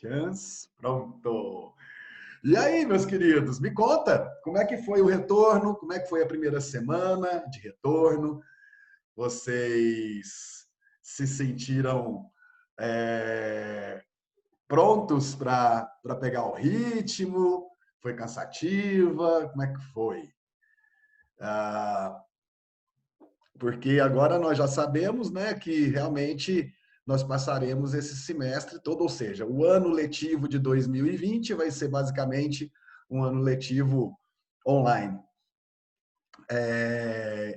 Chance, pronto. E aí, meus queridos, me conta, como é que foi o retorno? Como é que foi a primeira semana de retorno? Vocês se sentiram é, prontos para pegar o ritmo? Foi cansativa? Como é que foi? Ah, porque agora nós já sabemos, né, que realmente nós passaremos esse semestre todo, ou seja, o ano letivo de 2020 vai ser basicamente um ano letivo online.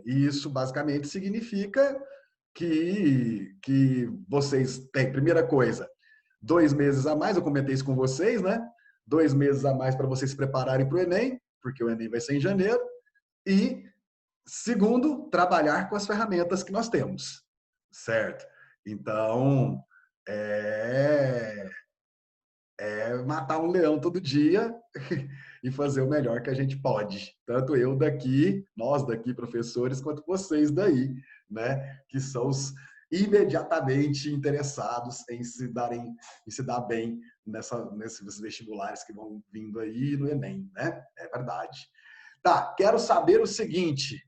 E isso basicamente significa que vocês têm, primeira coisa, 2 meses a mais, eu comentei isso com vocês, né? 2 meses a mais para vocês se prepararem para o Enem, porque o Enem vai ser em janeiro, e segundo, trabalhar com as ferramentas que nós temos, certo? Então, é, é matar um leão todo dia e fazer o melhor que a gente pode. Tanto eu daqui, nós daqui, professores, quanto vocês daí, né? Que são os imediatamente interessados em se dar bem nesses vestibulares que vão vindo aí no Enem, né? É verdade. Tá, quero saber o seguinte.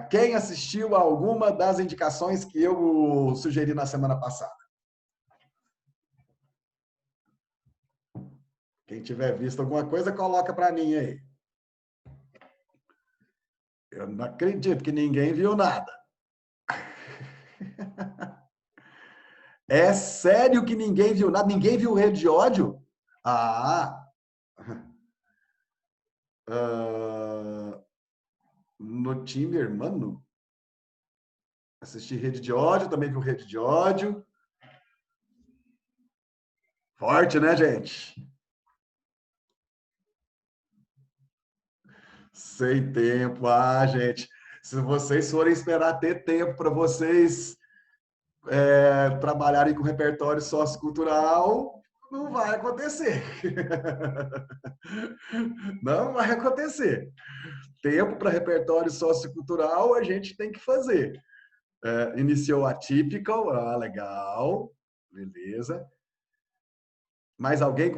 Quem assistiu a alguma das indicações que eu sugeri na semana passada? Quem tiver visto alguma coisa, coloca para mim aí. Eu não acredito que ninguém viu nada. É sério que ninguém viu nada? Ninguém viu Rede de Ódio? Ah, ah, no time, irmão? Assisti Rede de Ódio, também viu Rede de Ódio. Forte, né, gente? Sem tempo. Gente, se vocês forem esperar ter tempo para vocês trabalharem com repertório sociocultural, não vai acontecer. Não vai acontecer. Tempo para repertório sociocultural a gente tem que fazer. Iniciou a Typical, legal, beleza. Mas alguém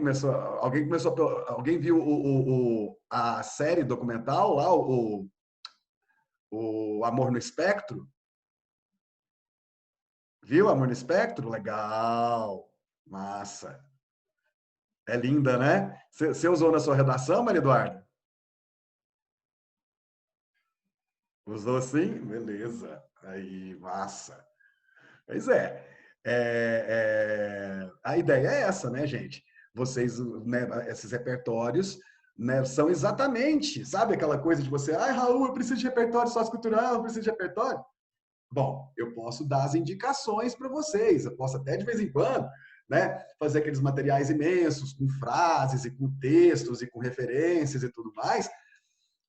viu a série documental lá, o Amor no Espectro? Viu Amor no Espectro? Legal, massa. É linda, né? Você usou na sua redação, Maria Eduarda? Usou sim? Beleza. Aí, massa. Pois a ideia é essa, né, gente? Vocês, né, esses repertórios, né, são exatamente, sabe aquela coisa de você, Raul, eu preciso de repertório sociocultural, eu preciso de repertório. Bom, eu posso dar as indicações para vocês, eu posso até de vez em quando, né, fazer aqueles materiais imensos com frases e com textos e com referências e tudo mais,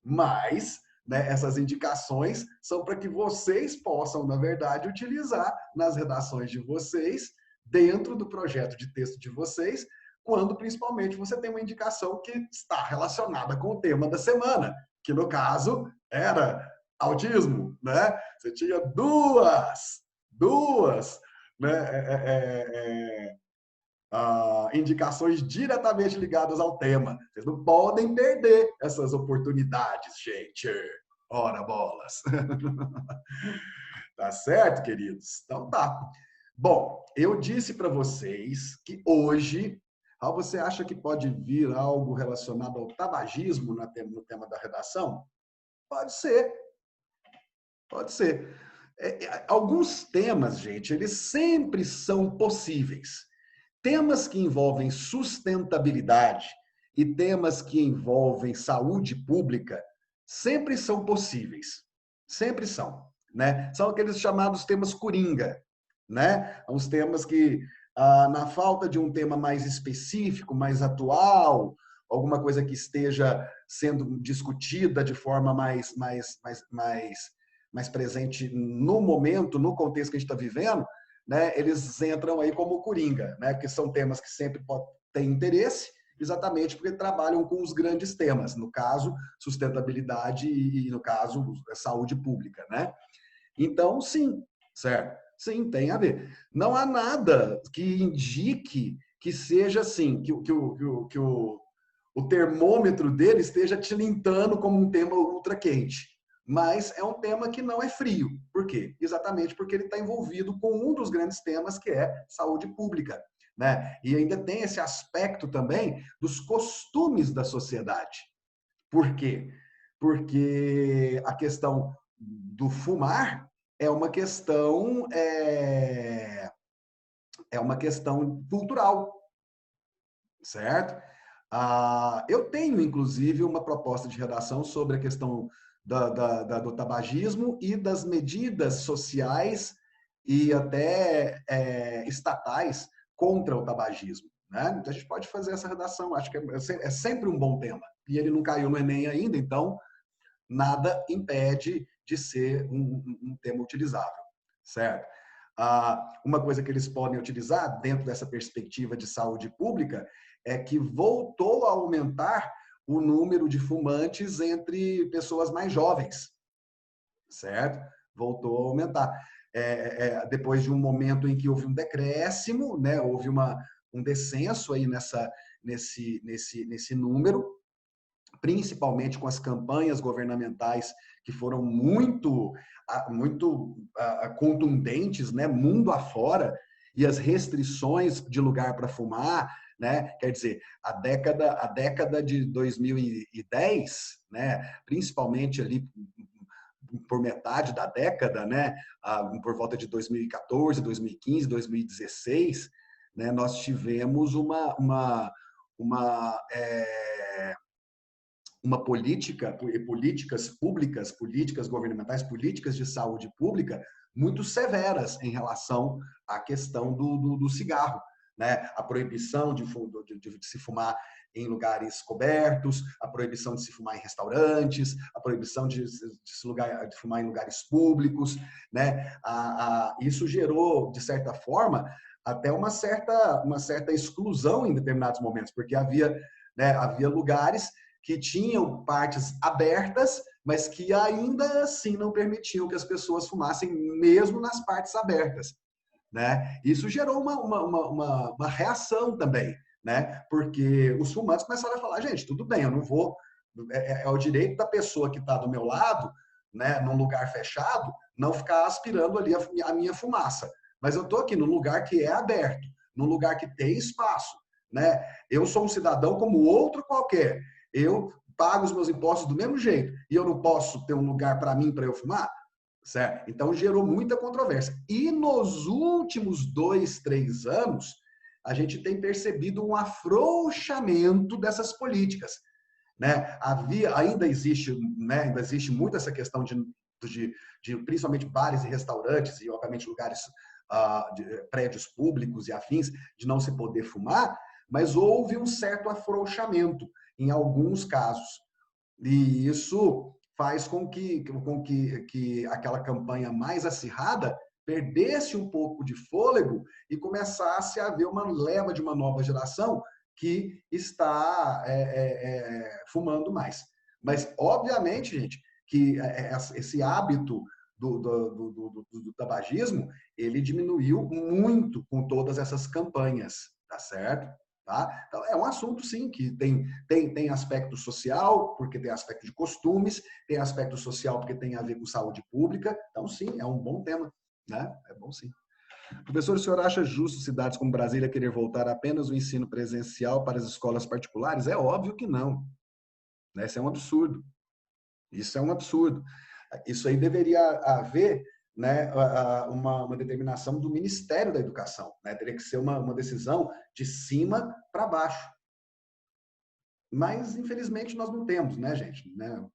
mas, né, essas indicações são para que vocês possam, na verdade, utilizar nas redações de vocês, dentro do projeto de texto de vocês, quando principalmente você tem uma indicação que está relacionada com o tema da semana, que no caso era autismo, né? Você tinha duas, né? Indicações diretamente ligadas ao tema. Vocês não podem perder essas oportunidades, gente. Ora, bolas. Tá certo, queridos? Então tá. Bom, eu disse para vocês que hoje, você acha que pode vir algo relacionado ao tabagismo no tema da redação? Pode ser, pode ser. Alguns temas, gente, eles sempre são possíveis. Temas que envolvem sustentabilidade e temas que envolvem saúde pública sempre são possíveis. Sempre são, né? São aqueles chamados temas coringa, né? Uns temas que, na falta de um tema mais específico, mais atual, alguma coisa que esteja sendo discutida de forma mais presente no momento, no contexto que a gente está vivendo, né, eles entram aí como coringa, né, porque são temas que sempre têm interesse, exatamente porque trabalham com os grandes temas, no caso, sustentabilidade e no caso, saúde pública, né? Então, sim, certo? Sim, tem a ver. Não há nada que indique que seja assim, que o termômetro dele esteja tilintando como um tema ultra quente. Mas é um tema que não é frio. Por quê? Exatamente porque ele está envolvido com um dos grandes temas, que é saúde pública, né? E ainda tem esse aspecto também dos costumes da sociedade. Por quê? Porque a questão do fumar é uma questão é uma questão cultural, certo? Eu tenho, inclusive, uma proposta de redação sobre a questão do tabagismo e das medidas sociais e até estatais contra o tabagismo, né? Então, a gente pode fazer essa redação, acho que é sempre um bom tema. E ele não caiu no Enem ainda, então nada impede de ser um tema utilizável, certo? Uma coisa que eles podem utilizar dentro dessa perspectiva de saúde pública é que voltou a aumentar o número de fumantes entre pessoas mais jovens, certo? Voltou a aumentar. Depois de um momento em que houve um decréscimo, né? Houve um descenso aí nesse número, principalmente com as campanhas governamentais que foram muito contundentes, né, mundo afora, e as restrições de lugar para fumar, né? Quer dizer, a década de 2010, né, principalmente ali por metade da década, né, por volta de 2014, 2015, 2016, né, nós tivemos uma políticas públicas, políticas governamentais, políticas de saúde pública muito severas em relação à questão do cigarro, né? A proibição de se fumar em lugares cobertos, a proibição de se fumar em restaurantes, a proibição de fumar em lugares públicos, né? Isso gerou, de certa forma, até uma certa exclusão em determinados momentos, porque havia lugares que tinham partes abertas, mas que ainda assim não permitiam que as pessoas fumassem mesmo nas partes abertas, né? Isso gerou uma reação também, né? Porque os fumantes começaram a falar, gente, tudo bem, eu não vou... É o direito da pessoa que está do meu lado, né, num lugar fechado, não ficar aspirando ali a minha fumaça. Mas eu estou aqui num lugar que é aberto, num lugar que tem espaço, né? Eu sou um cidadão como outro qualquer. Eu pago os meus impostos do mesmo jeito e eu não posso ter um lugar para mim para eu fumar, certo? Então gerou muita controvérsia. E nos últimos 2, 3 anos, a gente tem percebido um afrouxamento dessas políticas, né? Ainda existe, né? Ainda existe muito essa questão de principalmente bares e restaurantes e obviamente lugares de prédios públicos e afins de não se poder fumar, mas houve um certo afrouxamento em alguns casos. E isso faz com que aquela campanha mais acirrada perdesse um pouco de fôlego e começasse a haver uma leva de uma nova geração que está fumando mais. Mas, obviamente, gente, que esse hábito do tabagismo, ele diminuiu muito com todas essas campanhas, tá certo? Tá? Então, é um assunto, sim, que tem aspecto social, porque tem aspecto de costumes, tem aspecto social porque tem a ver com saúde pública. Então, sim, é um bom tema, né? É bom, sim. Professor, o senhor acha justo cidades como Brasília querer voltar apenas o ensino presencial para as escolas particulares? É óbvio que não, né? Isso é um absurdo. Isso é um absurdo. Isso aí deveria haver, né, uma determinação do Ministério da Educação, né? Teria que ser uma decisão de cima para baixo. Mas, infelizmente, nós não temos, né, gente? Né?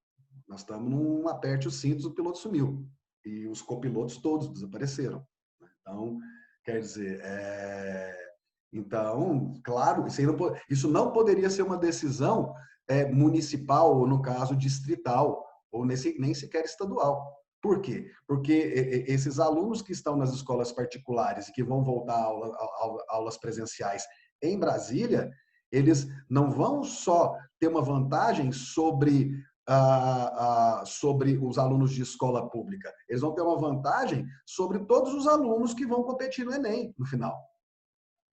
Nós estamos num aperte os cintos, o piloto sumiu. E os copilotos todos desapareceram. Então, quer dizer, então, claro, isso não poderia ser uma decisão municipal, ou no caso, distrital, ou nem sequer estadual. Por quê? Porque esses alunos que estão nas escolas particulares e que vão voltar a aulas presenciais em Brasília, eles não vão só ter uma vantagem sobre os alunos de escola pública. Eles vão ter uma vantagem sobre todos os alunos que vão competir no Enem, no final.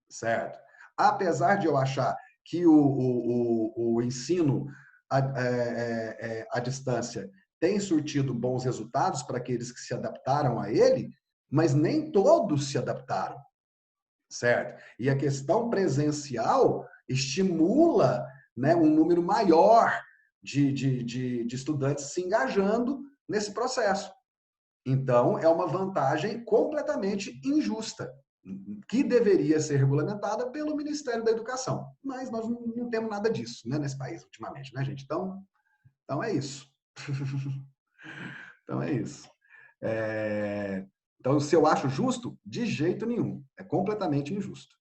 Certo? apesar de eu achar que o ensino à distância tem surtido bons resultados para aqueles que se adaptaram a ele, mas nem todos se adaptaram, certo? E a questão presencial estimula, né, um número maior de estudantes se engajando nesse processo. Então, é uma vantagem completamente injusta, que deveria ser regulamentada pelo Ministério da Educação. Mas nós não temos nada disso, né, nesse país ultimamente, né, gente? Então é isso. Então é isso. Então, se eu acho justo, de jeito nenhum. É completamente injusto.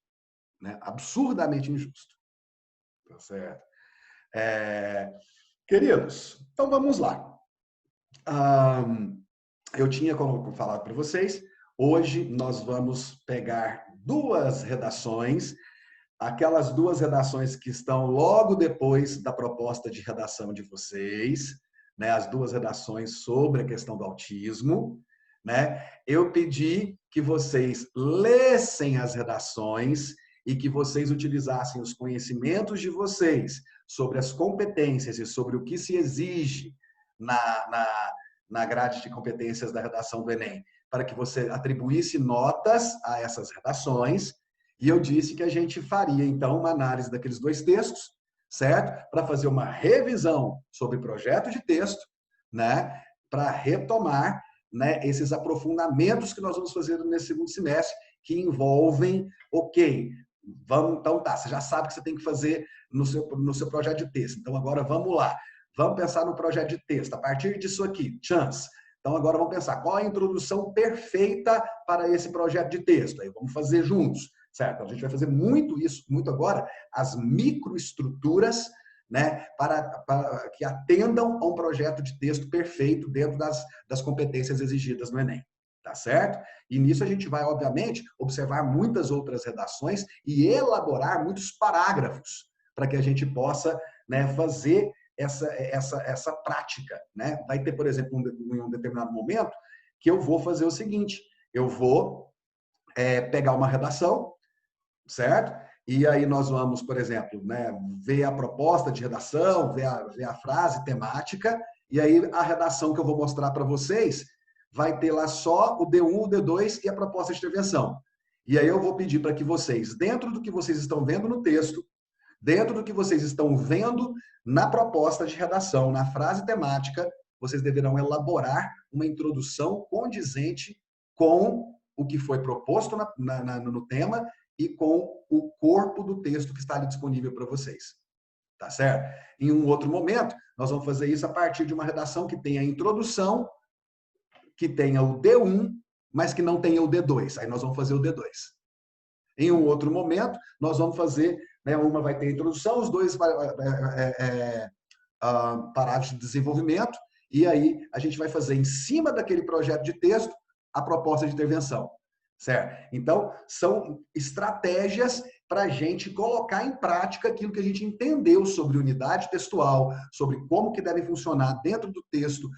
Né? Absurdamente injusto. Tá certo? Queridos, então vamos lá. Eu tinha como falar para vocês, hoje nós vamos pegar duas redações, aquelas duas redações que estão logo depois da proposta de redação de vocês, né? As duas redações sobre a questão do autismo, né? Eu pedi que vocês lessem as redações e que vocês utilizassem os conhecimentos de vocês sobre as competências e sobre o que se exige na grade de competências da redação do Enem, para que você atribuísse notas a essas redações. E eu disse que a gente faria, então, uma análise daqueles dois textos, certo? Para fazer uma revisão sobre projeto de texto, né? Para retomar, né, esses aprofundamentos que nós vamos fazer nesse segundo semestre, que envolvem, ok, vamos, então tá, você já sabe o que você tem que fazer no seu projeto de texto. Então, agora vamos lá. Vamos pensar no projeto de texto. A partir disso aqui, chance. Então, agora vamos pensar qual a introdução perfeita para esse projeto de texto. Aí vamos fazer juntos, certo? A gente vai fazer muito isso, muito agora, as microestruturas, né, para que atendam a um projeto de texto perfeito dentro das competências exigidas no Enem. Tá certo? E nisso a gente vai, obviamente, observar muitas outras redações e elaborar muitos parágrafos para que a gente possa, né, fazer essa prática, né? Vai ter, por exemplo, em um determinado momento que eu vou fazer o seguinte, eu vou pegar uma redação, certo? E aí nós vamos, por exemplo, né, ver a proposta de redação, ver a frase temática, e aí a redação que eu vou mostrar para vocês vai ter lá só o D1, o D2 e a proposta de intervenção. E aí eu vou pedir para que vocês, dentro do que vocês estão vendo no texto, dentro do que vocês estão vendo na proposta de redação, na frase temática, vocês deverão elaborar uma introdução condizente com o que foi proposto no tema e com o corpo do texto que está ali disponível para vocês. Tá certo? Em um outro momento, nós vamos fazer isso a partir de uma redação que tenha a introdução, que tenha o D1, mas que não tenha o D2. Aí nós vamos fazer o D2. Em um outro momento, nós vamos fazer, né, uma vai ter a introdução, os dois parágrafos de desenvolvimento, e aí a gente vai fazer em cima daquele projeto de texto a proposta de intervenção, certo? Então, são estratégias para a gente colocar em prática aquilo que a gente entendeu sobre unidade textual, sobre como que devem funcionar dentro do texto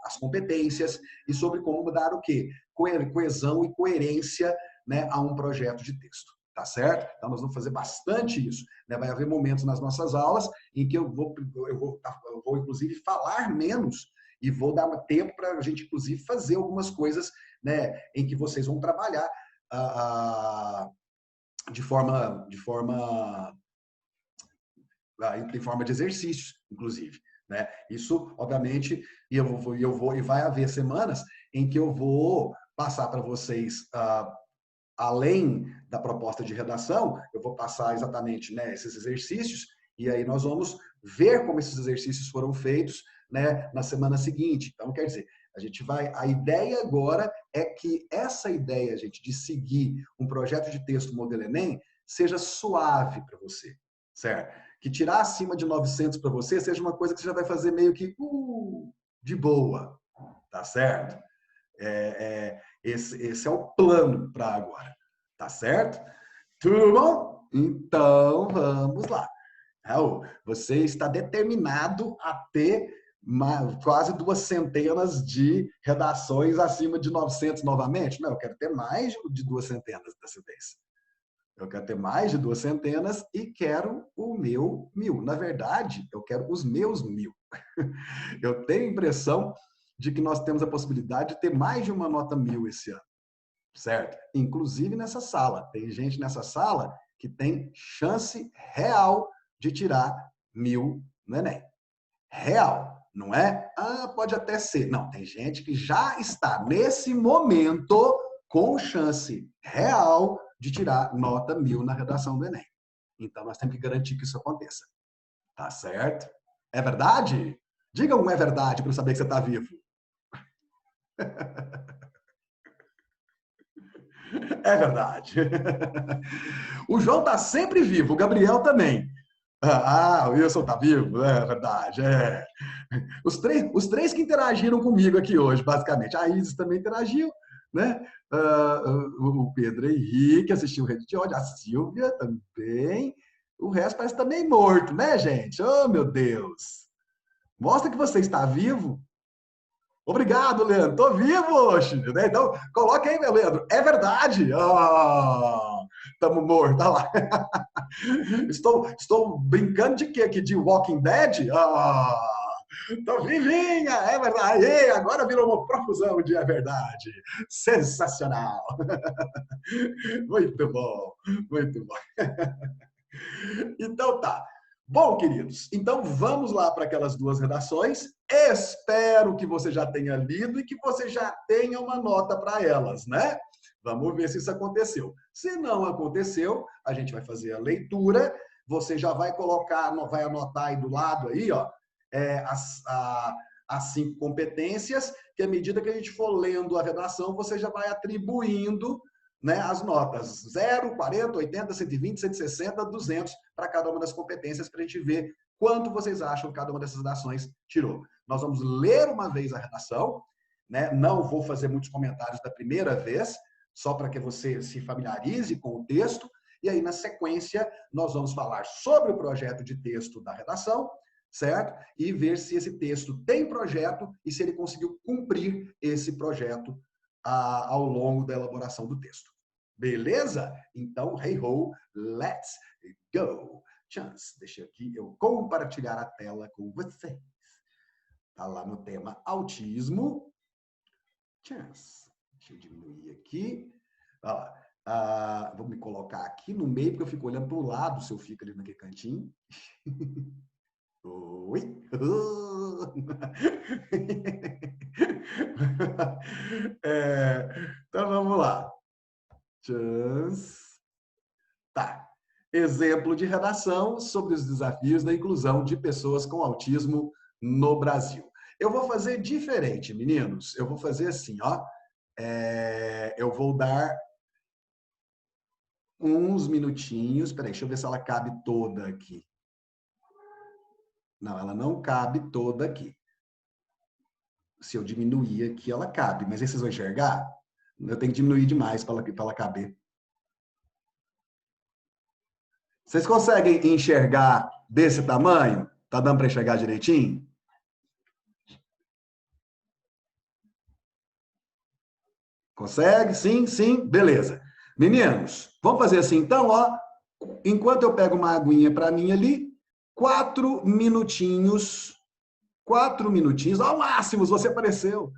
as competências e sobre como dar o quê? Coesão e coerência, né, a um projeto de texto, tá certo? Então, nós vamos fazer bastante isso, né? Vai haver momentos nas nossas aulas em que eu vou inclusive, falar menos e vou dar tempo para a gente, inclusive, fazer algumas coisas, né, em que vocês vão trabalhar de forma de exercícios, inclusive, né? Isso, obviamente, e vai haver semanas em que eu vou passar para vocês além da proposta de redação, eu vou passar exatamente, né, esses exercícios, e aí nós vamos ver como esses exercícios foram feitos, né, na semana seguinte. Então, quer dizer, a ideia agora é que essa ideia, gente, de seguir um projeto de texto modelo Enem, seja suave para você, certo? Que tirar acima de 900 para você seja uma coisa que você já vai fazer meio que de boa, tá certo? Esse é o plano para agora, tá certo? Tudo bom? Então, vamos lá. Raul, você está determinado a ter quase 200 de redações acima de 900 novamente? Não, eu quero ter mais de 200 dessa vez. Eu quero ter mais de 200 e quero o meu 1000. Na verdade, eu quero os meus 1000. Eu tenho a impressão de que nós temos a possibilidade de ter mais de uma nota 1000 esse ano, certo? Inclusive nessa sala. Tem gente nessa sala que tem chance real de tirar 1000 no Enem. Real, não é? Ah, pode até ser. Não, tem gente que já está nesse momento com chance real de tirar nota 1000 na redação do Enem. Então, nós temos que garantir que isso aconteça. Tá certo? É verdade? Diga um é verdade para eu saber que você está vivo. É verdade. O João está sempre vivo, o Gabriel também. Ah, o Wilson está vivo? É verdade. É. Os três que interagiram comigo aqui hoje, basicamente. A Isis também interagiu, né? O Pedro Henrique assistiu o Rede de Ódio, a Silvia também. O resto parece estar meio morto, né, gente? Oh, meu Deus! Mostra que você está vivo. Obrigado, Leandro. Tô vivo hoje, né? Então, coloca aí, meu Leandro. É verdade. Tamo morto, tá lá. Estou brincando de quê aqui? De Walking Dead? Tô vivinha, é verdade. E agora virou uma profusão de é verdade. Sensacional. Muito bom, muito bom. Então tá. Bom, queridos, então vamos lá para aquelas duas redações. Espero que você já tenha lido e que você já tenha uma nota para elas, né? Vamos ver se isso aconteceu. Se não aconteceu, a gente vai fazer a leitura. Você já vai colocar, vai anotar aí do lado aí, ó, as 5 competências, que à medida que a gente for lendo a redação, você já vai atribuindo, né, as notas 0, 40, 80, 120, 160, 200 para cada uma das competências, para a gente ver quanto vocês acham que cada uma dessas redações tirou. Nós vamos ler uma vez a redação, né? Não vou fazer muitos comentários da primeira vez, só para que você se familiarize com o texto, e aí na sequência nós vamos falar sobre o projeto de texto da redação, certo? E ver se esse texto tem projeto e se ele conseguiu cumprir esse projeto ao longo da elaboração do texto. Beleza? Então, hey ho, let's go. Chance, deixa aqui eu compartilhar a tela com vocês. Tá lá no tema autismo. Chance. Deixa eu diminuir aqui. Olha lá. Vou me colocar aqui no meio, porque eu fico olhando para o lado se eu fico ali naquele cantinho. Oi. Então vamos lá. Chance. Tá. Exemplo de redação sobre os desafios da inclusão de pessoas com autismo no Brasil. Eu vou fazer diferente, meninos. Eu vou fazer assim, ó. Eu vou dar uns minutinhos. Peraí, deixa eu ver se ela cabe toda aqui. Não, ela não cabe toda aqui. Se eu diminuir aqui, ela cabe. Mas aí vocês vão enxergar? Eu tenho que diminuir demais para ela caber. Vocês conseguem enxergar desse tamanho? Tá dando para enxergar direitinho? Consegue? Sim, sim, beleza. Meninos, vamos fazer assim então, ó. Enquanto eu pego uma aguinha para mim ali, 4 minutinhos, ao máximo, você apareceu.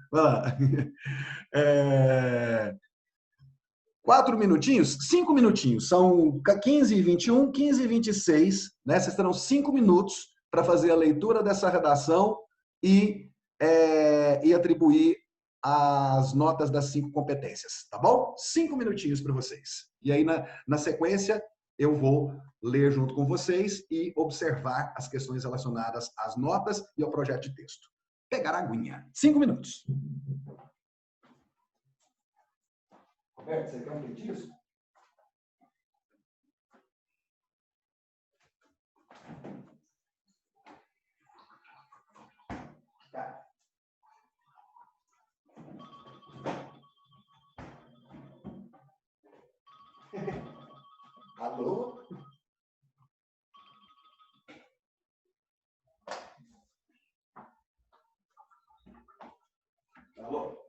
4 minutinhos, 5 minutinhos, são 15 e 21, 15 e 26, né? Vocês terão 5 minutos para fazer a leitura dessa redação e atribuir as notas das 5 competências, tá bom? 5 minutinhos para vocês. E aí, na sequência, eu vou ler junto com vocês e observar as questões relacionadas às notas e ao projeto de texto. Pegar a aguinha. 5 minutos. Roberto, você quer um feitiço? Tá. Alô? Alô?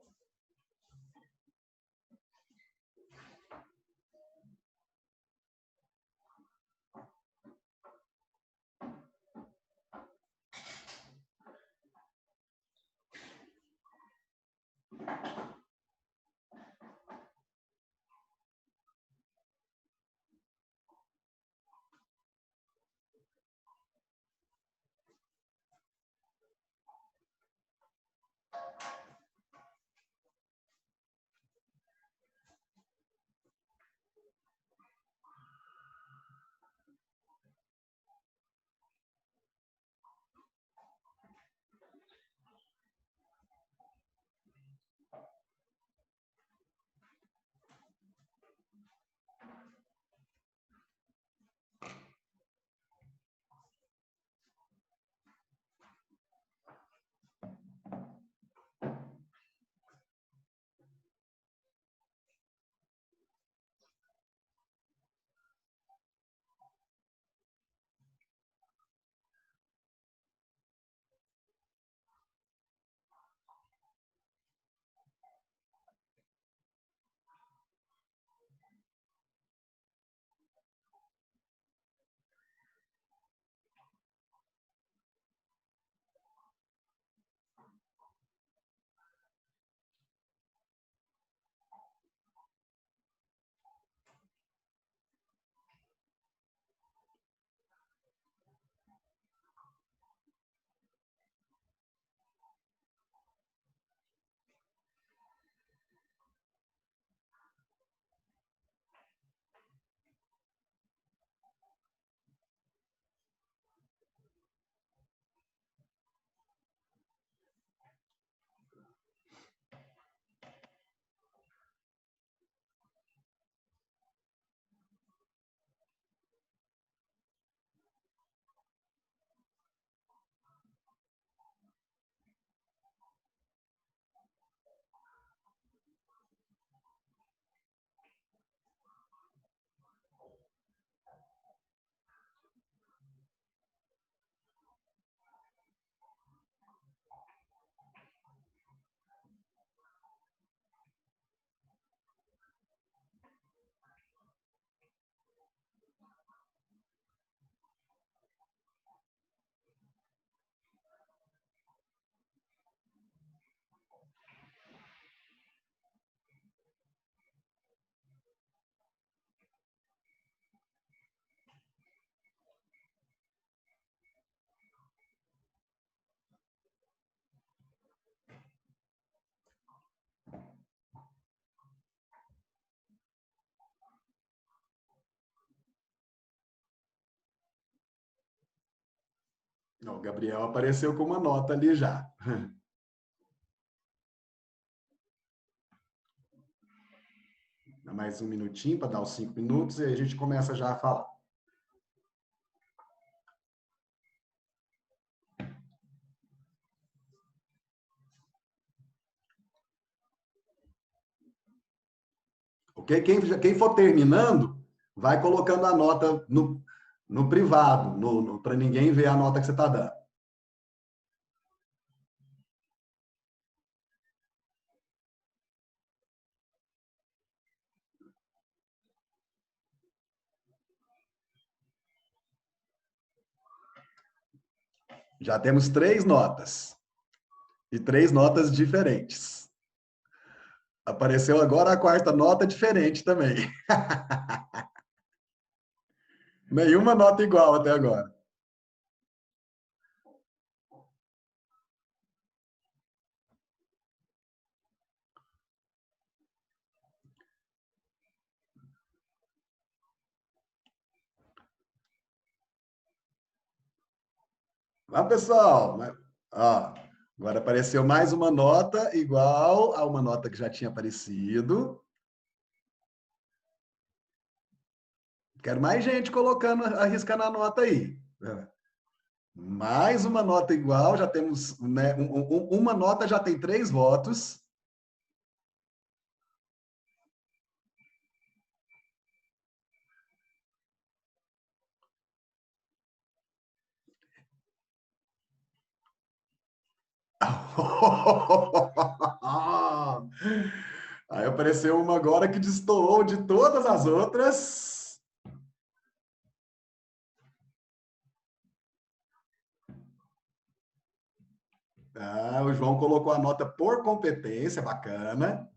O Gabriel apareceu com uma nota ali já. Dá mais um minutinho para dar os 5 minutos e aí a gente começa já a falar. Ok? Quem for terminando, vai colocando a nota no privado, para ninguém ver a nota que você está dando. Já temos 3 notas. E 3 notas diferentes. Apareceu agora a 4ª nota diferente também. Nenhuma nota igual até agora. Lá, pessoal. Ó, agora apareceu mais uma nota igual a uma nota que já tinha aparecido. Quero mais gente colocando, arriscando a nota aí. Mais uma nota igual, já temos, né, uma nota já tem 3 votos. Aí apareceu uma agora que destoou de todas as outras. Ah, o João colocou a nota por competência, bacana.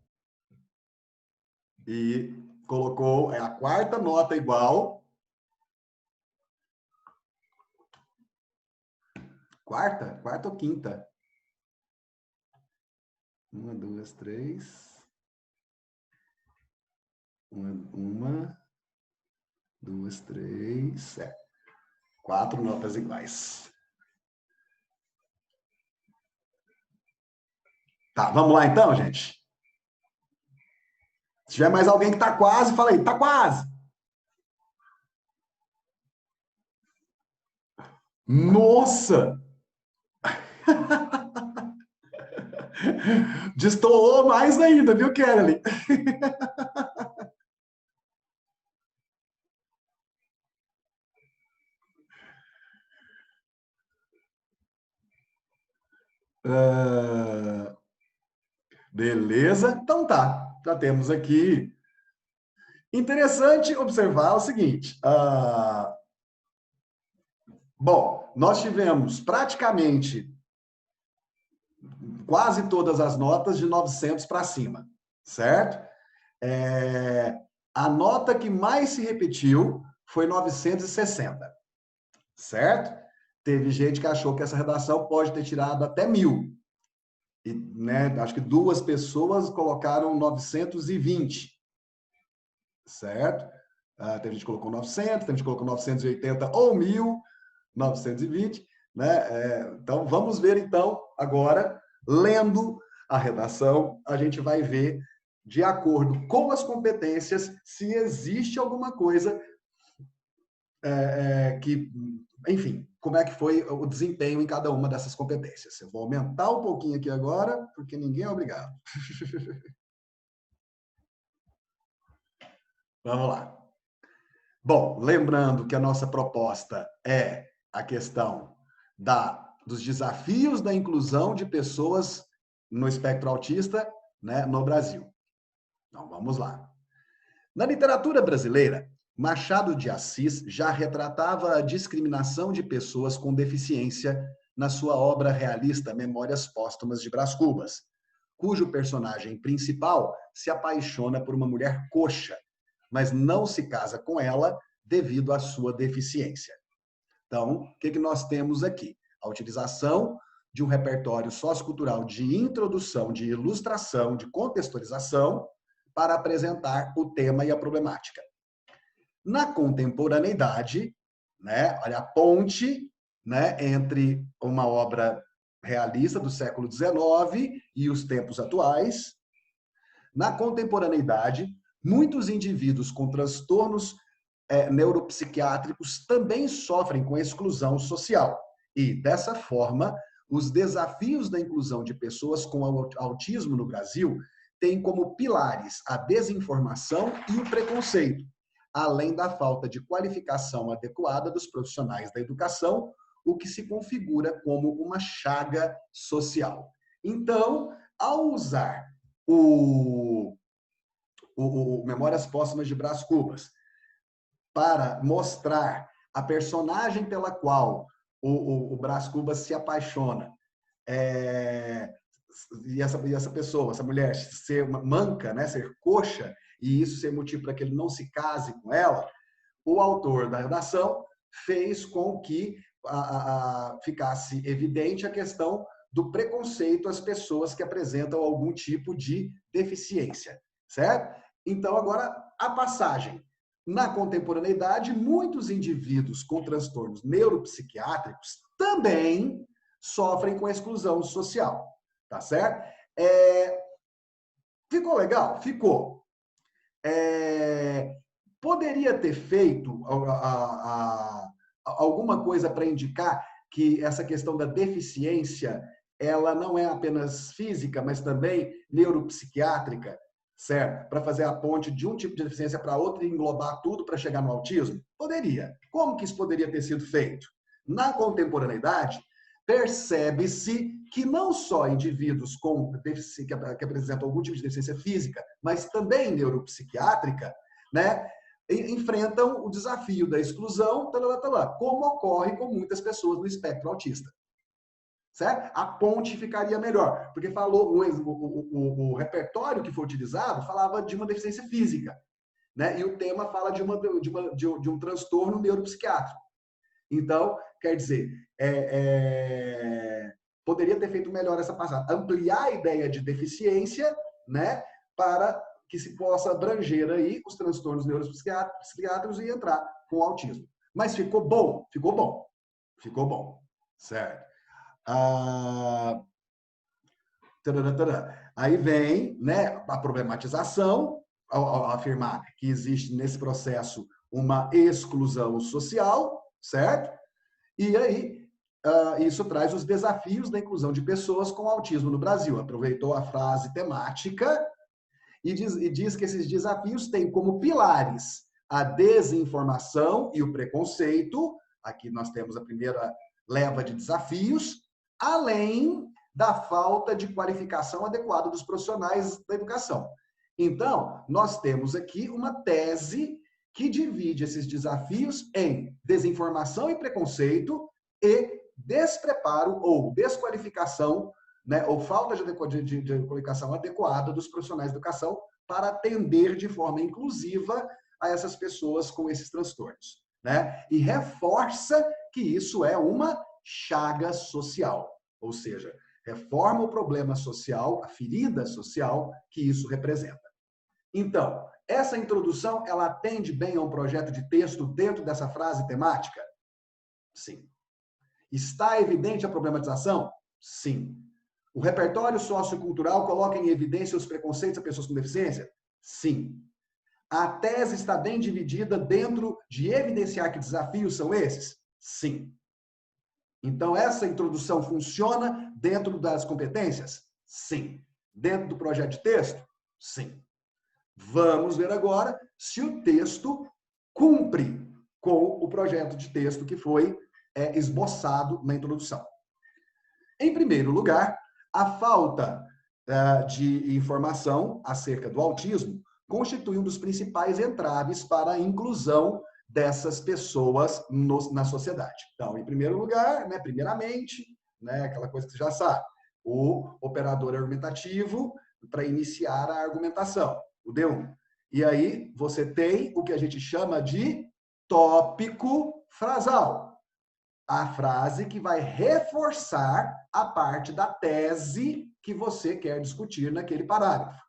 E colocou a 4ª nota igual. Quarta? Quarta ou quinta? 1, 2, 3. 1, 2, 3. 4 notas iguais. Tá, vamos lá então, gente? Se tiver mais alguém que está quase, fala aí, está quase. Nossa! Destoou mais ainda, viu, Kelly? Beleza? Então tá, já temos aqui. Interessante observar o seguinte. Bom, nós tivemos praticamente quase todas as notas de 900 para cima, certo? A nota que mais se repetiu foi 960, certo? Teve gente que achou que essa redação pode ter tirado até 1000. E, né, acho que 2 pessoas colocaram 920, certo? Teve gente que colocou 900, teve gente que colocou 980 ou 1920, né? Então, vamos ver, então, agora, lendo a redação, a gente vai ver, de acordo com as competências, se existe alguma coisa que, enfim, como é que foi o desempenho em cada uma dessas competências. Eu vou aumentar um pouquinho aqui agora, porque ninguém é obrigado. Vamos lá. Bom, lembrando que a nossa proposta é a questão dos desafios da inclusão de pessoas no espectro autista, né, no Brasil. Então, vamos lá. Na literatura brasileira, Machado de Assis já retratava a discriminação de pessoas com deficiência na sua obra realista Memórias Póstumas de Brás Cubas, cujo personagem principal se apaixona por uma mulher coxa, mas não se casa com ela devido à sua deficiência. Então, o que nós temos aqui? A utilização de um repertório sociocultural de introdução, de ilustração, de contextualização, para apresentar o tema e a problemática. Na contemporaneidade, né, olha a ponte, né, entre uma obra realista do século XIX e os tempos atuais. Na contemporaneidade, muitos indivíduos com transtornos neuropsiquiátricos também sofrem com exclusão social. E, dessa forma, os desafios da inclusão de pessoas com autismo no Brasil têm como pilares a desinformação e o preconceito, além da falta de qualificação adequada dos profissionais da educação, o que se configura como uma chaga social. Então, ao usar o Memórias Póstumas de Brás Cubas para mostrar a personagem pela qual o Brás Cubas se apaixona, e essa pessoa, essa mulher, ser manca, né, ser coxa, e isso ser motivo para que ele não se case com ela, o autor da redação fez com que ficasse evidente a questão do preconceito às pessoas que apresentam algum tipo de deficiência, certo? Então, agora, a passagem. Na contemporaneidade, muitos indivíduos com transtornos neuropsiquiátricos também sofrem com exclusão social, tá certo? Ficou legal? Ficou. Poderia ter feito alguma coisa para indicar que essa questão da deficiência, ela não é apenas física, mas também neuropsiquiátrica, certo? Para fazer a ponte de um tipo de deficiência para outro e englobar tudo para chegar no autismo? Poderia. Como que isso poderia ter sido feito? Na contemporaneidade, percebe-se que não só indivíduos com deficiência, que apresentam algum tipo de deficiência física, mas também neuropsiquiátrica, né, enfrentam o desafio da exclusão, como ocorre com muitas pessoas no espectro autista. Certo? A ponte ficaria melhor, porque falou o repertório que foi utilizado falava de uma deficiência física, né? E o tema fala de um transtorno neuropsiquiátrico. Então, quer dizer, poderia ter feito melhor essa passagem, ampliar a ideia de deficiência, né, para que se possa abranger aí os transtornos neuropsiquiátricos e entrar com o autismo. Mas ficou bom? Ficou bom. Ficou bom. Certo. Aí vem, né, a problematização, ao afirmar que existe nesse processo uma exclusão social, certo? E aí, isso traz os desafios da inclusão de pessoas com autismo no Brasil. Aproveitou a frase temática e diz que esses desafios têm como pilares a desinformação e o preconceito. Aqui nós temos a primeira leva de desafios, além da falta de qualificação adequada dos profissionais da educação. Então, nós temos aqui uma tese que divide esses desafios em desinformação e preconceito e despreparo ou desqualificação, né, ou falta de qualificação adequada dos profissionais de educação para atender de forma inclusiva a essas pessoas com esses transtornos, né? E reforça que isso é uma chaga social, ou seja, reforma o problema social, a ferida social que isso representa. Então, essa introdução, ela atende bem a um projeto de texto dentro dessa frase temática? Sim. Está evidente a problematização? Sim. O repertório sociocultural coloca em evidência os preconceitos a pessoas com deficiência? Sim. A tese está bem dividida dentro de evidenciar que desafios são esses? Sim. Então, essa introdução funciona dentro das competências? Sim. Dentro do projeto de texto? Sim. Vamos ver agora se o texto cumpre com o projeto de texto que foi esboçado na introdução. Em primeiro lugar, a falta de informação acerca do autismo constitui um dos principais entraves para a inclusão dessas pessoas na sociedade. Então, em primeiro lugar, né, primeiramente, né, aquela coisa que você já sabe, o operador argumentativo para iniciar a argumentação, o D1. E aí você tem o que a gente chama de tópico frasal. A frase que vai reforçar a parte da tese que você quer discutir naquele parágrafo.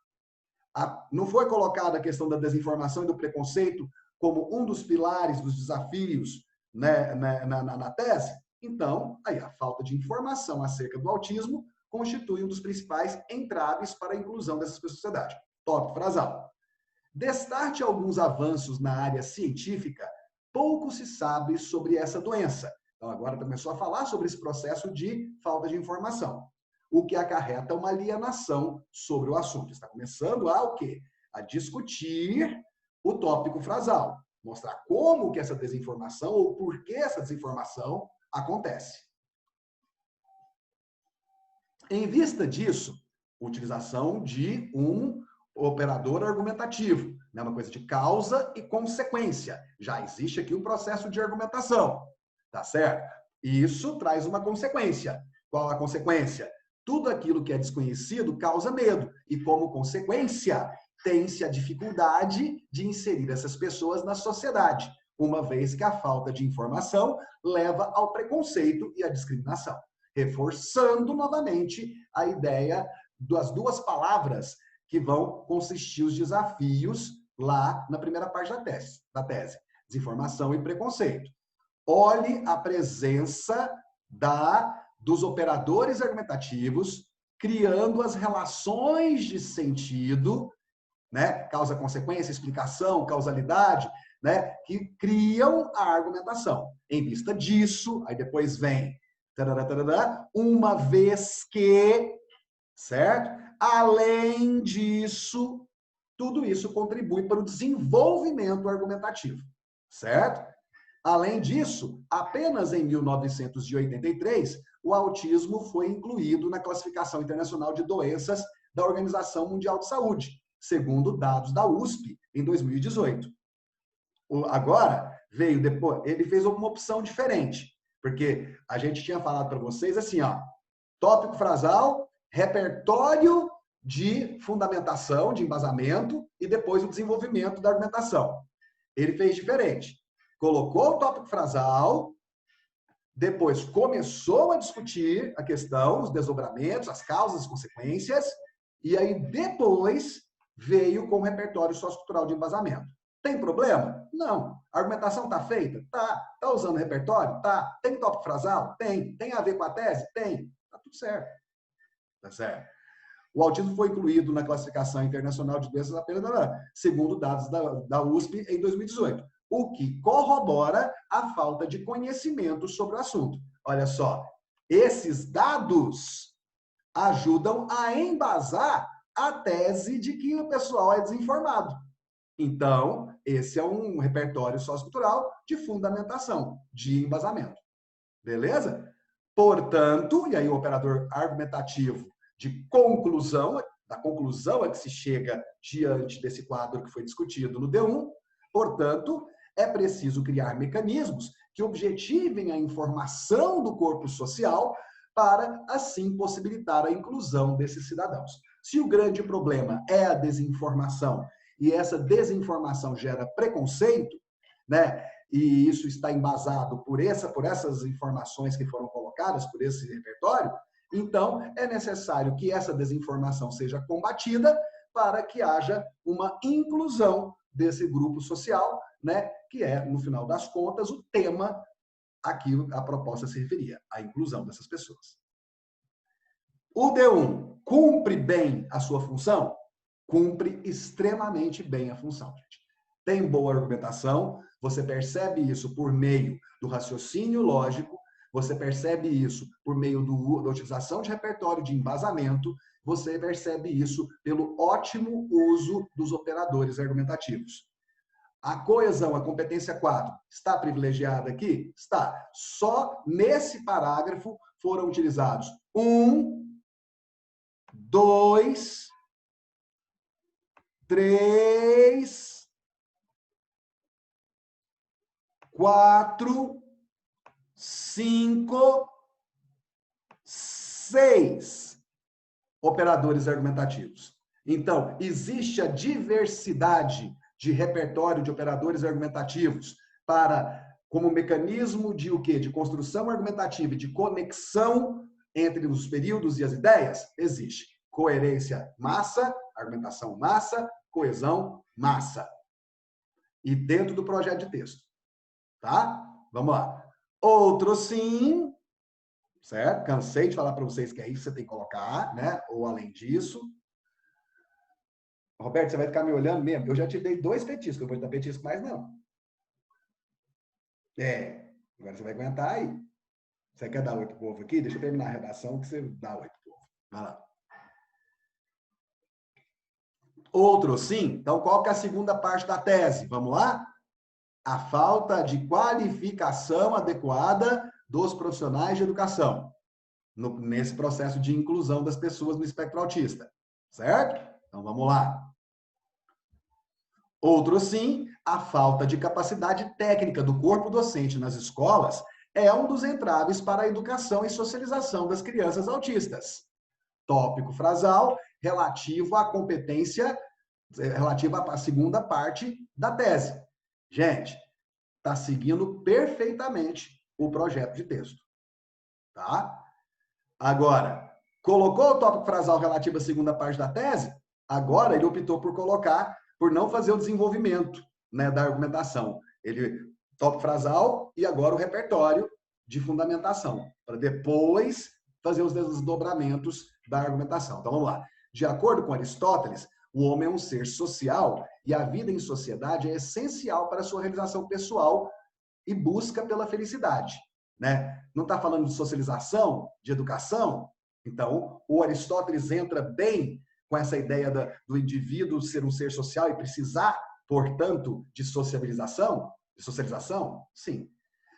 Não foi colocada a questão da desinformação e do preconceito como um dos pilares dos desafios, né, na tese? Então, aí a falta de informação acerca do autismo constitui um dos principais entraves para a inclusão dessas pessoas na sociedade. Tópico frasal. Destarte alguns avanços na área científica, pouco se sabe sobre essa doença. Então, agora começou a falar sobre esse processo de falta de informação, o que acarreta uma alienação sobre o assunto. Está começando a o quê? A discutir o tópico frasal, mostrar como que essa desinformação ou por que essa desinformação acontece. Em vista disso, utilização de um operador argumentativo, né? Uma coisa de causa e consequência. Já existe aqui um processo de argumentação, tá certo? Isso traz uma consequência. Qual a consequência? Tudo aquilo que é desconhecido causa medo e, como consequência, tem-se a dificuldade de inserir essas pessoas na sociedade, uma vez que a falta de informação leva ao preconceito e à discriminação, reforçando novamente a ideia das duas palavras que vão consistir os desafios lá na primeira parte da tese, desinformação e preconceito. Olhe a presença dos operadores argumentativos, criando as relações de sentido, né? Causa, consequência, explicação, causalidade, né? Que criam a argumentação. Em vista disso, aí depois vem, uma vez que, certo? Além disso, tudo isso contribui para o desenvolvimento argumentativo, certo? Além disso, apenas em 1983, o autismo foi incluído na Classificação Internacional de Doenças da Organização Mundial de Saúde, segundo dados da USP, em 2018. Agora, veio depois, ele fez uma opção diferente, porque a gente tinha falado para vocês assim, ó, tópico frasal, repertório de fundamentação, de embasamento, e depois o desenvolvimento da argumentação. Ele fez diferente. Colocou o tópico frasal, depois começou a discutir a questão, os desdobramentos, as causas, as consequências, e aí depois veio com o repertório sociocultural de embasamento. Tem problema? Não. A argumentação está feita? Tá. Está usando o repertório? Tá. Tem tópico frasal? Tem. Tem a ver com a tese? Tem. Tá tudo certo. Tá certo? O autismo foi incluído na Classificação Internacional de Doenças apenas, segundo dados da USP, em 2018, o que corrobora a falta de conhecimento sobre o assunto. Olha só, esses dados ajudam a embasar a tese de que o pessoal é desinformado. Então, esse é um repertório sociocultural de fundamentação, de embasamento. Beleza? Portanto, e aí o operador argumentativo de conclusão, da conclusão a que se chega diante desse quadro que foi discutido no D1, portanto, é preciso criar mecanismos que objetivem a informação do corpo social para, assim, possibilitar a inclusão desses cidadãos. Se o grande problema é a desinformação e essa desinformação gera preconceito, né? E isso está embasado por essas informações que foram colocadas, por esse repertório, então é necessário que essa desinformação seja combatida para que haja uma inclusão desse grupo social, né? Que é, no final das contas, o tema a que a proposta se referia, a inclusão dessas pessoas. O D1 cumpre bem a sua função? Cumpre extremamente bem a função, gente. Tem boa argumentação, você percebe isso por meio do raciocínio lógico, você percebe isso por meio da utilização de repertório de embasamento, você percebe isso pelo ótimo uso dos operadores argumentativos. A coesão, a competência 4, está privilegiada aqui? Está. Só nesse parágrafo foram utilizados 1, 2, 3, 4, 5, 6 operadores argumentativos. Então, existe a diversidade de repertório de operadores argumentativos como mecanismo de o quê? De construção argumentativa e de conexão entre os períodos e as ideias? Existe. Coerência, massa, argumentação, massa, coesão, massa. E dentro do projeto de texto. Tá? Vamos lá. Outro sim, certo? Cansei de falar para vocês que é isso que você tem que colocar, né? Ou além disso. Roberto, você vai ficar me olhando mesmo? Eu já te dei 2 petiscos, eu vou te dar petisco mais não. Agora você vai aguentar aí. Você quer dar oi pro povo aqui? Deixa eu terminar a redação que você dá oi pro povo. Vai lá. Outro sim. Então, qual que é a segunda parte da tese? Vamos lá? A falta de qualificação adequada dos profissionais de educação nesse processo de inclusão das pessoas no espectro autista. Certo? Então, vamos lá. Outro sim, a falta de capacidade técnica do corpo docente nas escolas é um dos entraves para a educação e socialização das crianças autistas. Tópico frasal relativo à competência, relativa à segunda parte da tese. Gente, está seguindo perfeitamente o projeto de texto. Tá? Agora, colocou o tópico frasal relativo à segunda parte da tese? Agora ele optou por não fazer o desenvolvimento, né, da argumentação. Ele tópico frasal e agora o repertório de fundamentação, para depois fazer os desdobramentos da argumentação. Então vamos lá. De acordo com Aristóteles, o homem é um ser social e a vida em sociedade é essencial para a sua realização pessoal e busca pela felicidade. Né? Não está falando de socialização, de educação? Então, o Aristóteles entra bem com essa ideia do indivíduo ser um ser social e precisar, portanto, de socialização? Sim.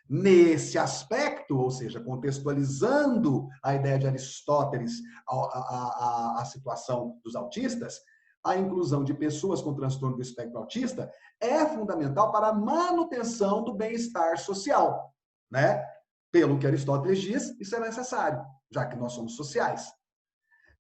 Nesse aspecto, ou seja, contextualizando a ideia de Aristóteles à situação dos autistas, a inclusão de pessoas com transtorno do espectro autista é fundamental para a manutenção do bem-estar social, né? Pelo que Aristóteles diz, isso é necessário, já que nós somos sociais.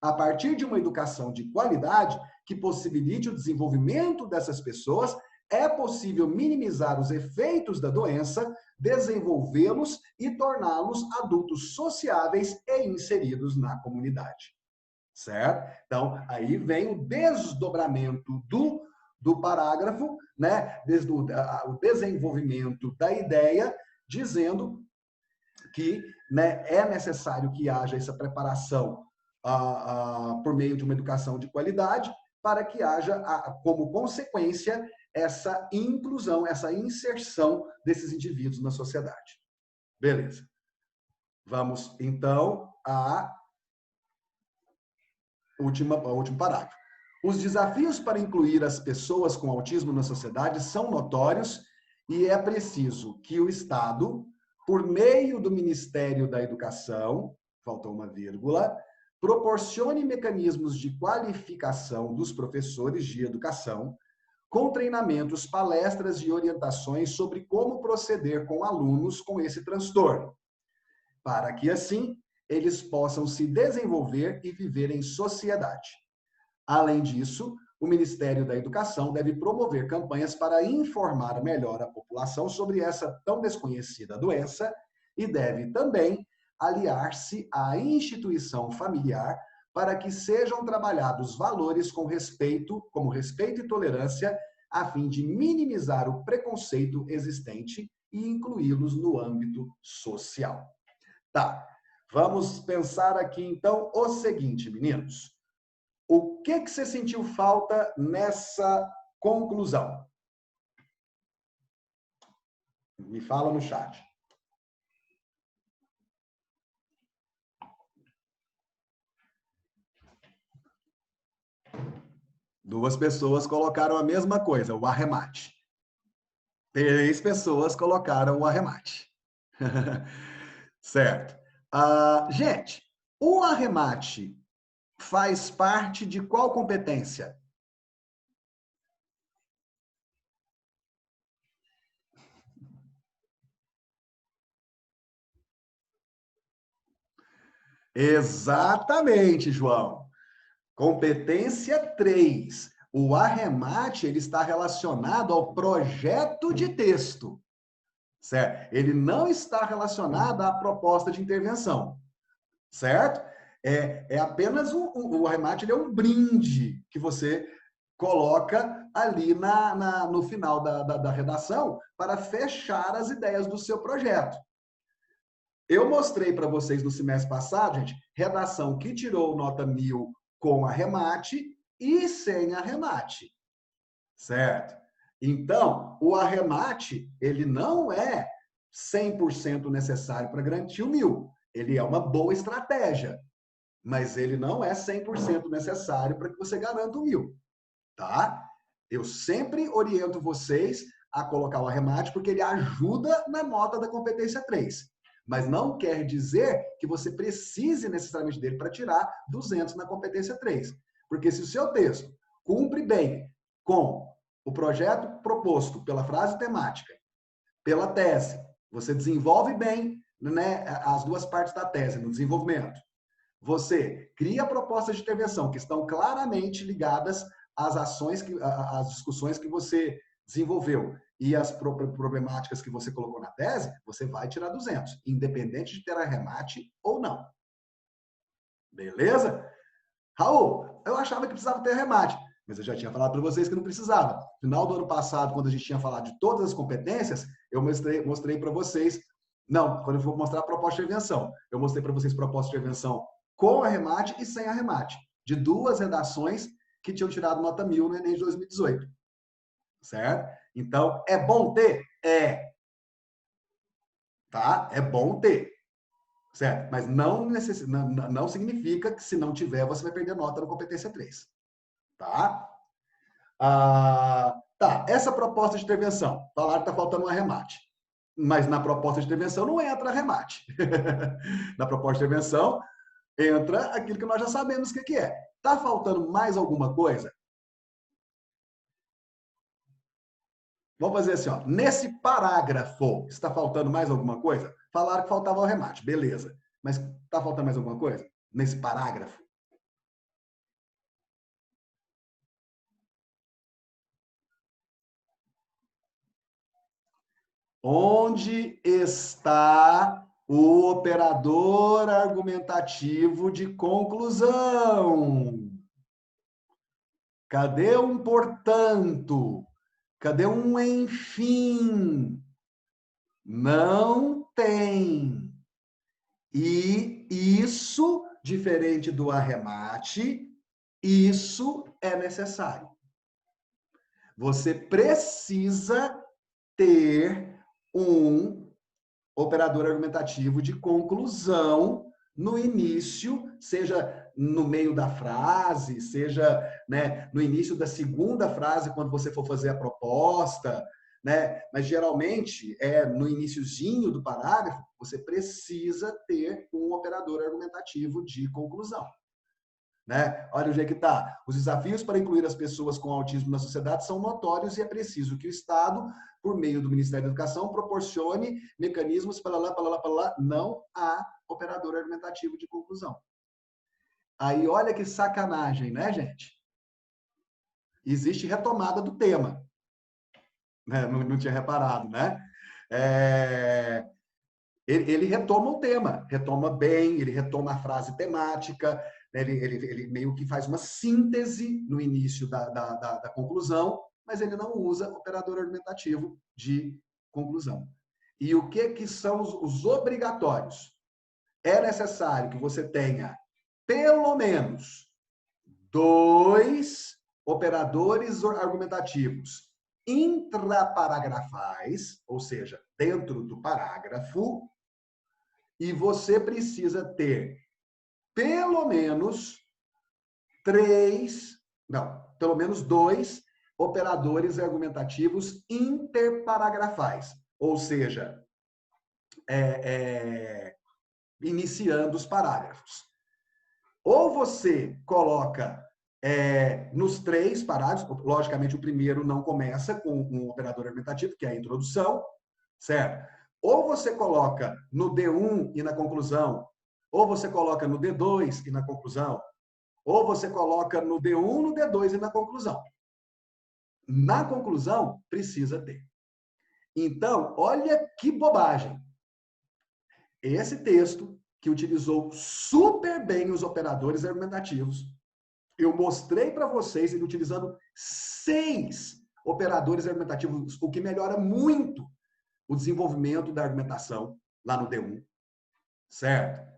A partir de uma educação de qualidade que possibilite o desenvolvimento dessas pessoas, é possível minimizar os efeitos da doença, desenvolvê-los e torná-los adultos sociáveis e inseridos na comunidade. Certo? Então, aí vem o desdobramento do parágrafo, né? Desde o desenvolvimento da ideia, dizendo que, né, é necessário que haja essa preparação por meio de uma educação de qualidade, para que haja, como consequência, essa inclusão, essa inserção desses indivíduos na sociedade. Beleza. Vamos, então, ao último parágrafo. Os desafios para incluir as pessoas com autismo na sociedade são notórios e é preciso que o Estado, por meio do Ministério da Educação, faltou uma vírgula, proporcione mecanismos de qualificação dos professores de educação, com treinamentos, palestras e orientações sobre como proceder com alunos com esse transtorno, para que, assim, eles possam se desenvolver e viver em sociedade. Além disso, o Ministério da Educação deve promover campanhas para informar melhor a população sobre essa tão desconhecida doença e deve também aliar-se à instituição familiar para que sejam trabalhados valores como respeito e tolerância, a fim de minimizar o preconceito existente e incluí-los no âmbito social. Tá, vamos pensar aqui então o seguinte, meninos. O que você sentiu falta nessa conclusão? Me fala no chat. Duas pessoas colocaram a mesma coisa, o arremate. 3 pessoas colocaram o arremate. Certo. Gente, o arremate faz parte de qual competência? Exatamente, João. Competência 3. O arremate ele está relacionado ao projeto de texto. Certo? Ele não está relacionado à proposta de intervenção. Certo? É apenas o arremate, ele é um brinde que você coloca ali no final da redação para fechar as ideias do seu projeto. Eu mostrei para vocês no semestre passado, gente, redação que tirou nota 1000 com arremate e sem arremate, certo? Então, o arremate, ele não é 100% necessário para garantir o 1000. Ele é uma boa estratégia, mas ele não é 100% necessário para que você garanta o 1000, tá? Eu sempre oriento vocês a colocar o arremate porque ele ajuda na nota da competência 3. Mas não quer dizer que você precise necessariamente dele para tirar 200 na competência 3. Porque se o seu texto cumpre bem com o projeto proposto pela frase temática, pela tese, você desenvolve bem, né, as duas partes da tese no desenvolvimento. Você cria propostas de intervenção que estão claramente ligadas às ações, às discussões que você desenvolveu e as problemáticas que você colocou na tese, você vai tirar 200, independente de ter arremate ou não. Beleza? Raul, eu achava que precisava ter arremate, mas eu já tinha falado para vocês que não precisava. No final do ano passado, quando a gente tinha falado de todas as competências, eu mostrei para vocês, não, quando eu for mostrar a proposta de intervenção, eu mostrei para vocês proposta de intervenção com arremate e sem arremate, de duas redações que tinham tirado nota 1000 no Enem de 2018. Certo? Então, é bom ter? É. Tá? É bom ter. Certo? Mas não significa que se não tiver, você vai perder nota na competência 3. Tá? Tá, essa proposta de intervenção, falaram que está faltando um arremate. Mas na proposta de intervenção não entra arremate. Na proposta de intervenção entra aquilo que nós já sabemos o que é. Está faltando mais alguma coisa? Vamos fazer assim, ó. Nesse parágrafo, está faltando mais alguma coisa? Falaram que faltava o arremate, beleza. Mas está faltando mais alguma coisa? Nesse parágrafo? Onde está o operador argumentativo de conclusão? Cadê um portanto? Cadê um enfim? Não tem. E isso, diferente do arremate, isso é necessário. Você precisa ter um operador argumentativo de conclusão no início, seja no meio da frase, seja, né, no início da segunda frase, quando você for fazer a proposta, né? Mas geralmente no iniciozinho do parágrafo, você precisa ter um operador argumentativo de conclusão. Né? Olha onde é que está. Os desafios para incluir as pessoas com autismo na sociedade são notórios e é preciso que o Estado, por meio do Ministério da Educação, proporcione mecanismos para lá. Não há operador argumentativo de conclusão. Aí olha que sacanagem, né, gente? Existe retomada do tema. Né? Não tinha reparado, né? Ele retoma o tema, retoma bem, ele retoma a frase temática, ele meio que faz uma síntese no início da conclusão, mas ele não usa operador argumentativo de conclusão. E o que são os obrigatórios? É necessário que você tenha pelo menos 2 operadores argumentativos intraparagrafais, ou seja, dentro do parágrafo, e você precisa ter pelo menos 2 operadores argumentativos interparagrafais, ou seja, iniciando os parágrafos. Ou você coloca nos 3 parágrafos, logicamente o primeiro não começa com um operador argumentativo, que é a introdução, certo? Ou você coloca no D1 e na conclusão, ou você coloca no D2 e na conclusão, ou você coloca no D1, no D2 e na conclusão. Na conclusão, precisa ter. Então, olha que bobagem. Esse texto, que utilizou super bem os operadores argumentativos, eu mostrei para vocês ele utilizando 6 operadores argumentativos, o que melhora muito o desenvolvimento da argumentação lá no D1. certo?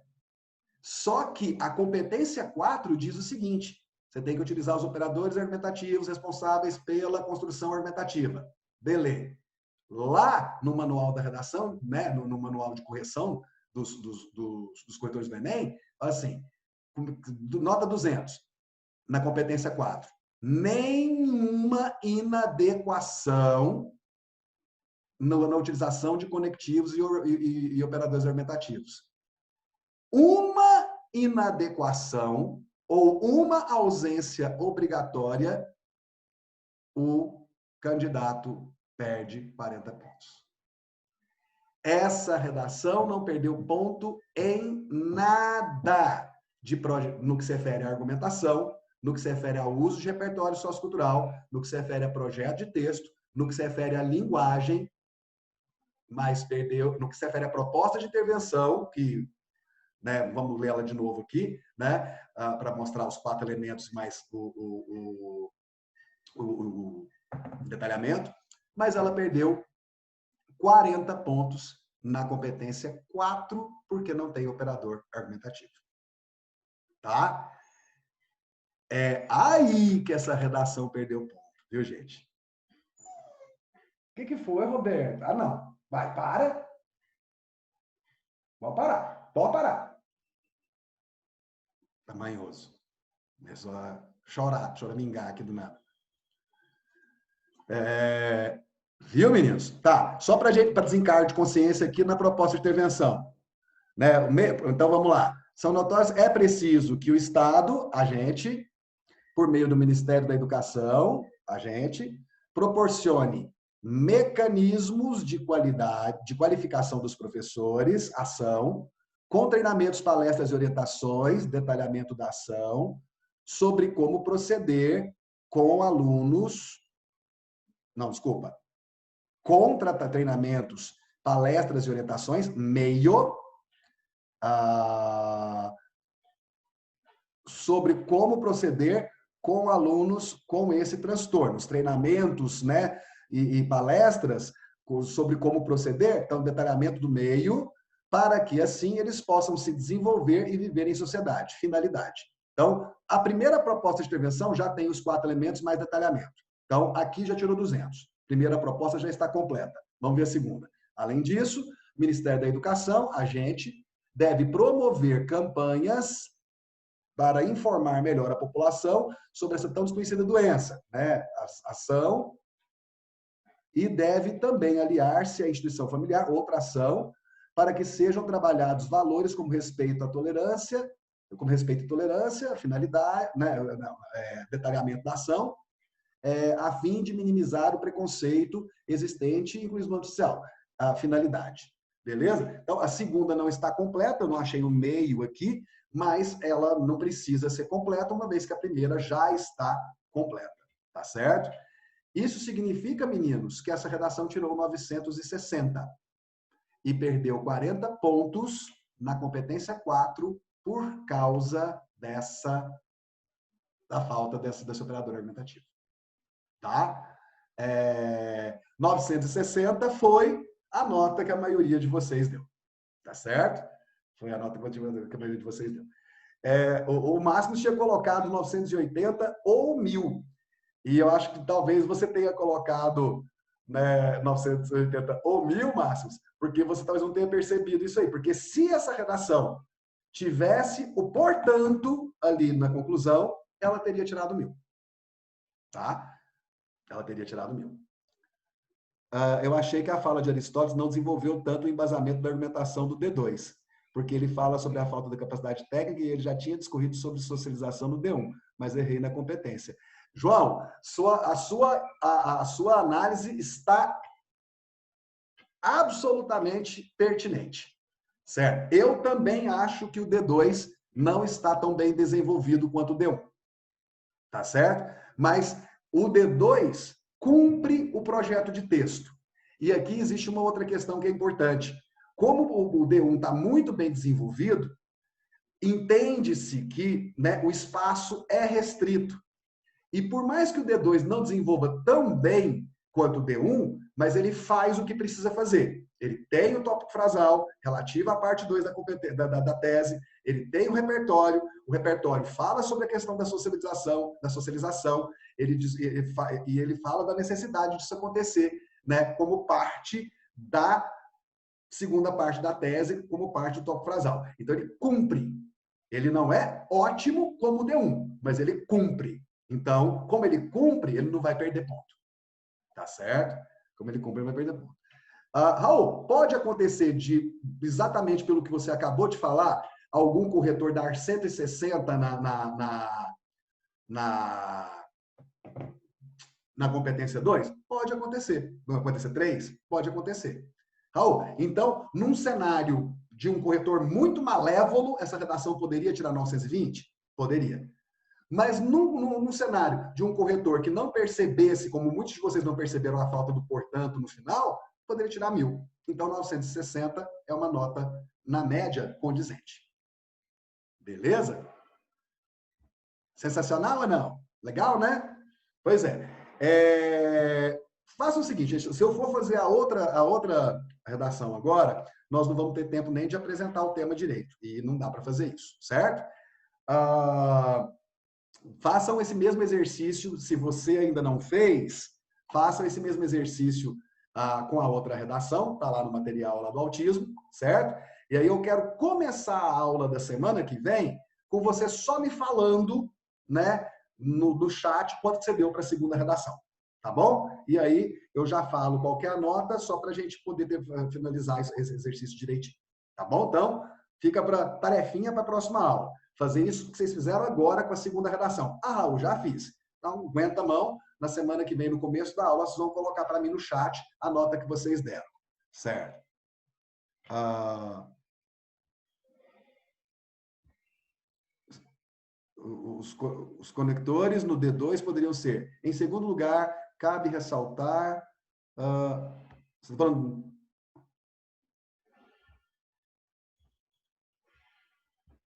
Só que a competência 4 diz o seguinte, você tem que utilizar os operadores argumentativos responsáveis pela construção argumentativa. Beleza. Lá no manual da redação, né, no manual de correção dos corretores do Enem, assim, nota 200, na competência 4. Nenhuma inadequação na utilização de conectivos e operadores argumentativos. Uma inadequação ou uma ausência obrigatória, o candidato perde 40 pontos. Essa redação não perdeu ponto em nada no que se refere à argumentação, no que se refere ao uso de repertório sociocultural, no que se refere a projeto de texto, no que se refere à linguagem, mas perdeu no que se refere à proposta de intervenção, que, né, vamos ler ela de novo aqui, né, para mostrar os 4 elementos mais o detalhamento, mas ela perdeu 40 pontos na competência 4, porque não tem operador argumentativo. Tá? É aí que essa redação perdeu ponto, viu, gente? O que foi, Roberto? Ah, não. Vai, para. Pode parar. Pode parar. Tamanhoso. Começou a choramingar aqui do nada. Viu, meninos? Tá. Só para desencargo de consciência aqui na proposta de intervenção. Né? Então, vamos lá. São notórios, é preciso que o Estado, a gente, por meio do Ministério da Educação, a gente, proporcione mecanismos de qualificação dos professores, ação, com treinamentos, palestras e orientações, detalhamento da ação, sobre como proceder com alunos, treinamentos, palestras e orientações, sobre como proceder com alunos com esse transtorno. Os treinamentos, né, e palestras sobre como proceder, então, detalhamento do meio, para que, assim, eles possam se desenvolver e viver em sociedade. Finalidade. Então, a primeira proposta de intervenção já tem os 4 elementos mais detalhamento. Então, aqui já tirou 200. Primeira proposta já está completa. Vamos ver a segunda. Além disso, o Ministério da Educação, a gente, deve promover campanhas para informar melhor a população sobre essa tão desconhecida doença, né? A ação, e deve também aliar-se à instituição familiar, outra ação, para que sejam trabalhados valores como respeito à tolerância, finalidade, né? Detalhamento da ação, a fim de minimizar o preconceito existente e inclusive social, a finalidade. Beleza? Então, a segunda não está completa, eu não achei o meio aqui, mas ela não precisa ser completa, uma vez que a primeira já está completa. Tá certo? Isso significa, meninos, que essa redação tirou 960 e perdeu 40 pontos na competência 4 por causa da falta desse operador argumentativo. Tá? 960 foi a nota que a maioria de vocês deu. Tá certo? Foi a nota que a maioria de vocês deu. O Máximo tinha colocado 980 ou 1000. E eu acho que talvez você tenha colocado, né, 980 ou 1000, Máximos, porque você talvez não tenha percebido isso aí. Porque se essa redação tivesse o portanto ali na conclusão, ela teria tirado 1000. Tá? Ela teria tirado 1000. Eu achei que a fala de Aristóteles não desenvolveu tanto o embasamento da argumentação do D2, porque ele fala sobre a falta de capacidade técnica e ele já tinha discorrido sobre socialização no D1, mas errei na competência. João, a sua análise está absolutamente pertinente, certo? Eu também acho que o D2 não está tão bem desenvolvido quanto o D1, tá certo? Mas o D2 cumpre o projeto de texto. E aqui existe uma outra questão que é importante. Como o D1 está muito bem desenvolvido, entende-se que, né, o espaço é restrito. E por mais que o D2 não desenvolva tão bem quanto o D1, mas ele faz o que precisa fazer. Ele tem o tópico frasal relativo à parte 2 da tese, ele tem o repertório fala sobre a questão da socialização, ele fala da necessidade disso acontecer, né, como parte da segunda parte da tese, como parte do tópico frasal. Então, ele cumpre. Ele não é ótimo como o D1, mas ele cumpre. Então, como ele cumpre, ele não vai perder ponto. Tá certo? Como ele cumpre, ele vai perder ponto. Raul, pode acontecer exatamente pelo que você acabou de falar, algum corretor dar 160 na competência 2? Pode acontecer. Na competência 3? Pode acontecer. Raul, então, num cenário de um corretor muito malévolo, essa redação poderia tirar 920? Poderia. Mas num cenário de um corretor que não percebesse, como muitos de vocês não perceberam a falta do portanto no final, poderia tirar 1000. Então, 960 é uma nota, na média, condizente. Beleza? Sensacional ou não? Legal, né? Pois é. Faça o seguinte, se eu for fazer a outra redação agora, nós não vamos ter tempo nem de apresentar o tema direito. E não dá para fazer isso, certo? Façam esse mesmo exercício, se você ainda não fez, façam esse mesmo exercício com a outra redação, tá lá no material lá do autismo, certo? E aí eu quero começar a aula da semana que vem com você só me falando, né, no chat quanto que você deu para a segunda redação, tá bom? E aí eu já falo qual que é a nota, só para a gente poder finalizar esse exercício direitinho, tá bom? Então, fica para tarefinha para a próxima aula. Fazer isso que vocês fizeram agora com a segunda redação. Raul, já fiz. Então, aguenta a mão. Na semana que vem, no começo da aula, vocês vão colocar para mim no chat a nota que vocês deram. Certo? Os conectores no D2 poderiam ser, em segundo lugar, cabe ressaltar... você está falando...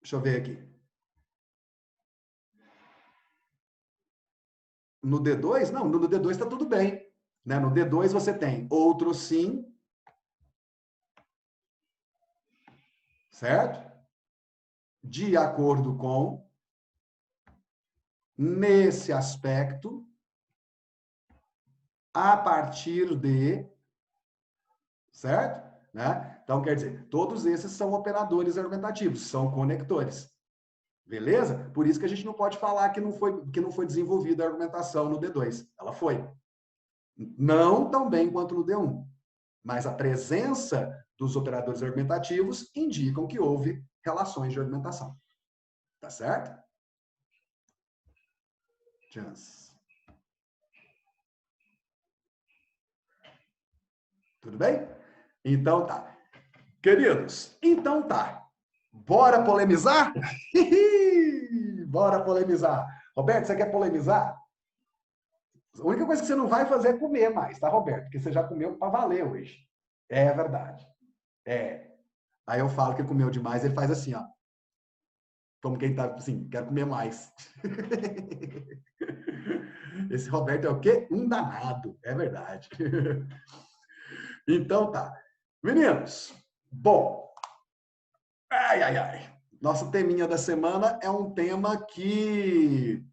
Deixa eu ver aqui. No D2? Não, no D2 está tudo bem. Né? No D2 você tem outro sim, certo? De acordo com, nesse aspecto, a partir de, certo? Né? Então, quer dizer, todos esses são operadores argumentativos, são conectores. Beleza? Por isso que a gente não pode falar que não foi desenvolvida a argumentação no D2. Ela foi. Não tão bem quanto no D1. Mas a presença dos operadores argumentativos indicam que houve relações de argumentação. Tá certo? Chance. Tudo bem? Então tá. Queridos, então tá. Bora polemizar? Bora polemizar. Roberto, você quer polemizar? A única coisa que você não vai fazer é comer mais, tá, Roberto? Porque você já comeu para valer hoje. É verdade. Aí eu falo que ele comeu demais, ele faz assim, ó. Como quem tá assim, quero comer mais. Esse Roberto é o quê? Um danado. É verdade. Então tá. Meninos, bom. Ai, ai, ai. Nosso teminha da semana é um tema que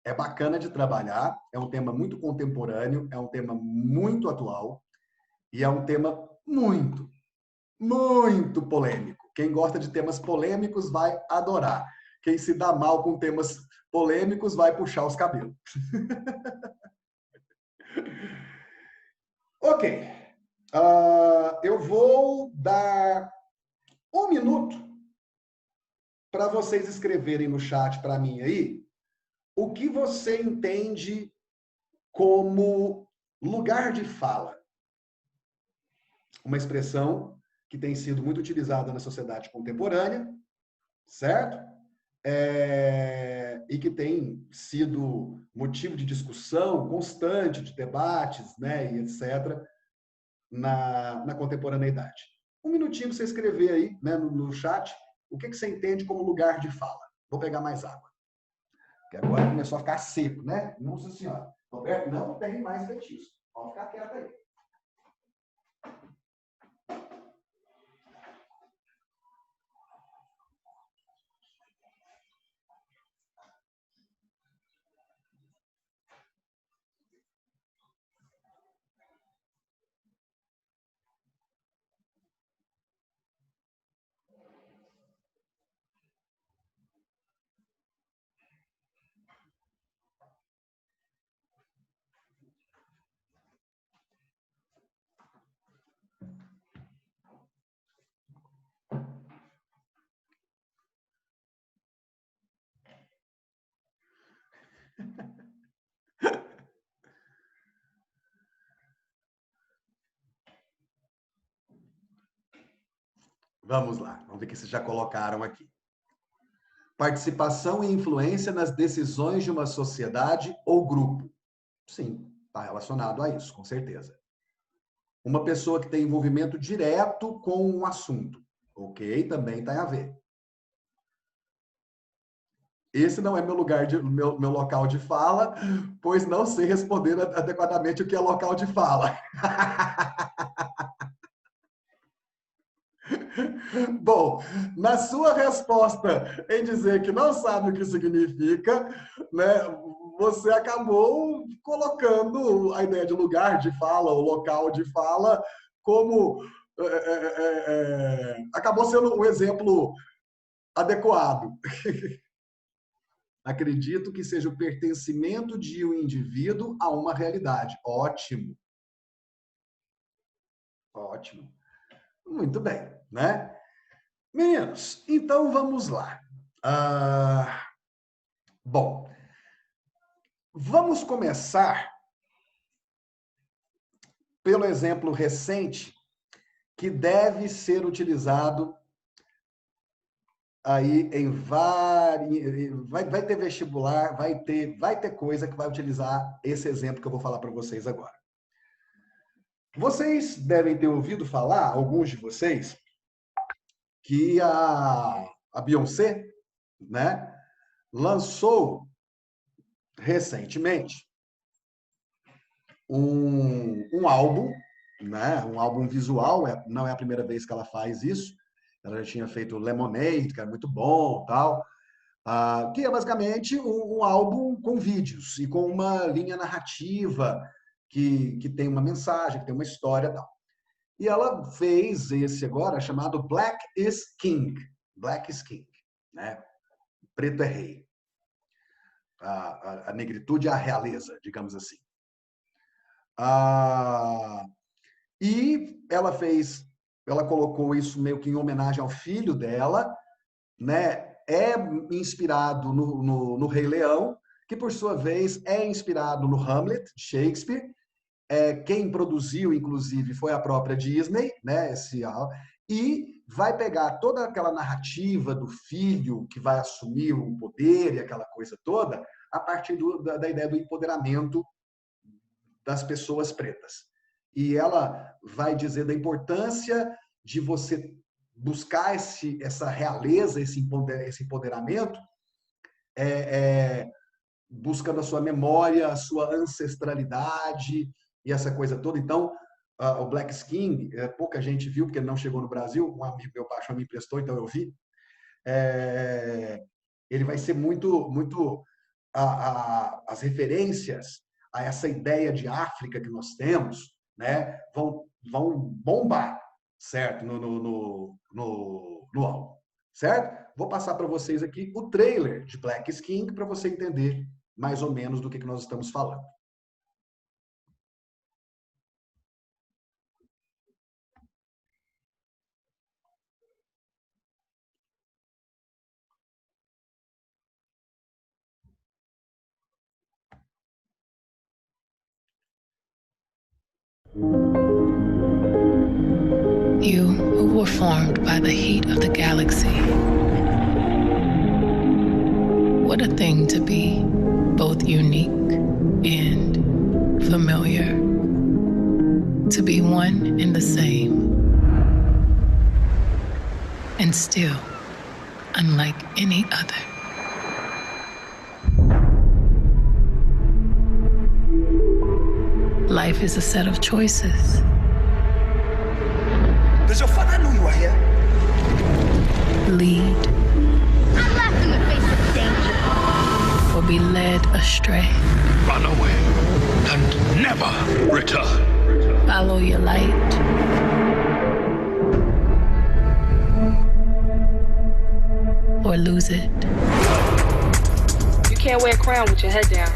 é bacana de trabalhar, é um tema muito contemporâneo, é um tema muito atual e é um tema muito, muito polêmico. Quem gosta de temas polêmicos vai adorar. Quem se dá mal com temas polêmicos vai puxar os cabelos. Ok. Eu vou dar 1 minuto para vocês escreverem no chat para mim aí o que você entende como lugar de fala. Uma expressão que tem sido muito utilizada na sociedade contemporânea, certo? E que tem sido motivo de discussão constante, de debates, né, e etc., na contemporaneidade. 1 minutinho para você escrever aí, né, no chat o que você entende como lugar de fala. Vou pegar mais água. Porque agora começou a ficar seco, né? Nossa Senhora. Roberto, não tem mais feitiço. Pode ficar quieto aí. Vamos lá, vamos ver o que vocês já colocaram aqui. Participação e influência nas decisões de uma sociedade ou grupo. Sim, está relacionado a isso, com certeza. Uma pessoa que tem envolvimento direto com um assunto. Ok, também tem a ver. Esse não é meu local de fala, pois não sei responder adequadamente o que é local de fala. Bom, na sua resposta em dizer que não sabe o que significa, né, você acabou colocando a ideia de lugar de fala ou local de fala como acabou sendo um exemplo adequado. Acredito que seja o pertencimento de um indivíduo a uma realidade. Ótimo. Ótimo. Muito bem, né? Meninos, então vamos lá. Bom, vamos começar pelo exemplo recente que deve ser utilizado aí em vários... Vai ter vestibular, vai ter coisa que vai utilizar esse exemplo que eu vou falar para vocês agora. Vocês devem ter ouvido falar, alguns de vocês, que a Beyoncé, né, lançou recentemente um álbum, né, um álbum visual, não é a primeira vez que ela faz isso, ela já tinha feito Lemonade, que era muito bom, tal, que é basicamente um álbum com vídeos e com uma linha narrativa que tem uma mensagem, que tem uma história e tal. E ela fez esse agora chamado Black is King. Black is King, né? Preto é rei. A negritude é a realeza, digamos assim. E ela colocou isso meio que em homenagem ao filho dela, né? É inspirado no Rei Leão, que por sua vez é inspirado no Hamlet, de Shakespeare. Quem produziu, inclusive, foi a própria Disney, né? E vai pegar toda aquela narrativa do filho que vai assumir o poder e aquela coisa toda, a partir da ideia do empoderamento das pessoas pretas. E ela vai dizer da importância de você buscar essa realeza, esse empoderamento, buscando a sua memória, a sua ancestralidade e essa coisa toda. Então, o Black King, pouca gente viu, porque ele não chegou no Brasil, um amigo meu baixo me emprestou, então eu vi. Ele vai ser muito as referências a essa ideia de África que nós temos, né, vão bombar, certo? No álbum, certo? Vou passar para vocês aqui o trailer de Black King para você entender mais ou menos do que nós estamos falando. You who were formed by the heat of the galaxy. What a thing to be, both unique and familiar. To be one and the same, and still unlike any other. Life is a set of choices. Does your father know you are here? Lead. I'm left in the face of danger. Or be led astray. Run away and never return. Follow your light. Or lose it. You can't wear a crown with your head down.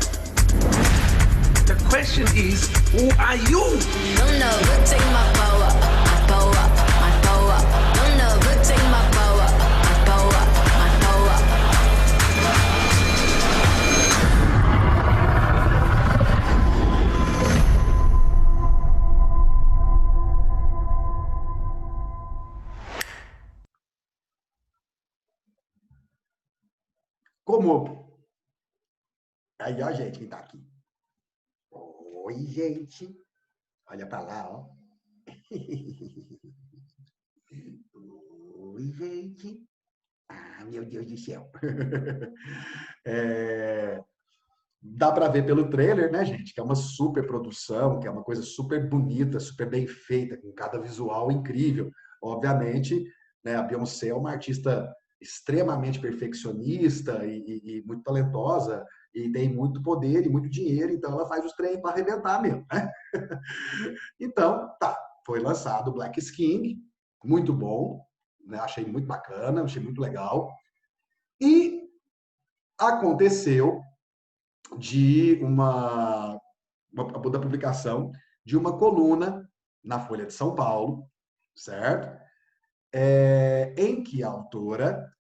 The question is, who are you? Don't know, but take my power. Don't know, but take my como... Aí, ó, gente, quem tá aqui. Oi, gente. Olha pra lá, ó. Oi, gente. Ah, meu Deus do céu. Dá para ver pelo trailer, né, gente? Que é uma super produção, que é uma coisa super bonita, super bem feita, com cada visual incrível. Obviamente, né, a Beyoncé é uma artista extremamente perfeccionista e muito talentosa, e tem muito poder e muito dinheiro, então ela faz os trem para arrebentar mesmo, né? Então, tá, foi lançado o Black King, muito bom, né? Achei muito bacana, achei muito legal. E aconteceu da publicação de uma coluna na Folha de São Paulo, certo? Em que a autora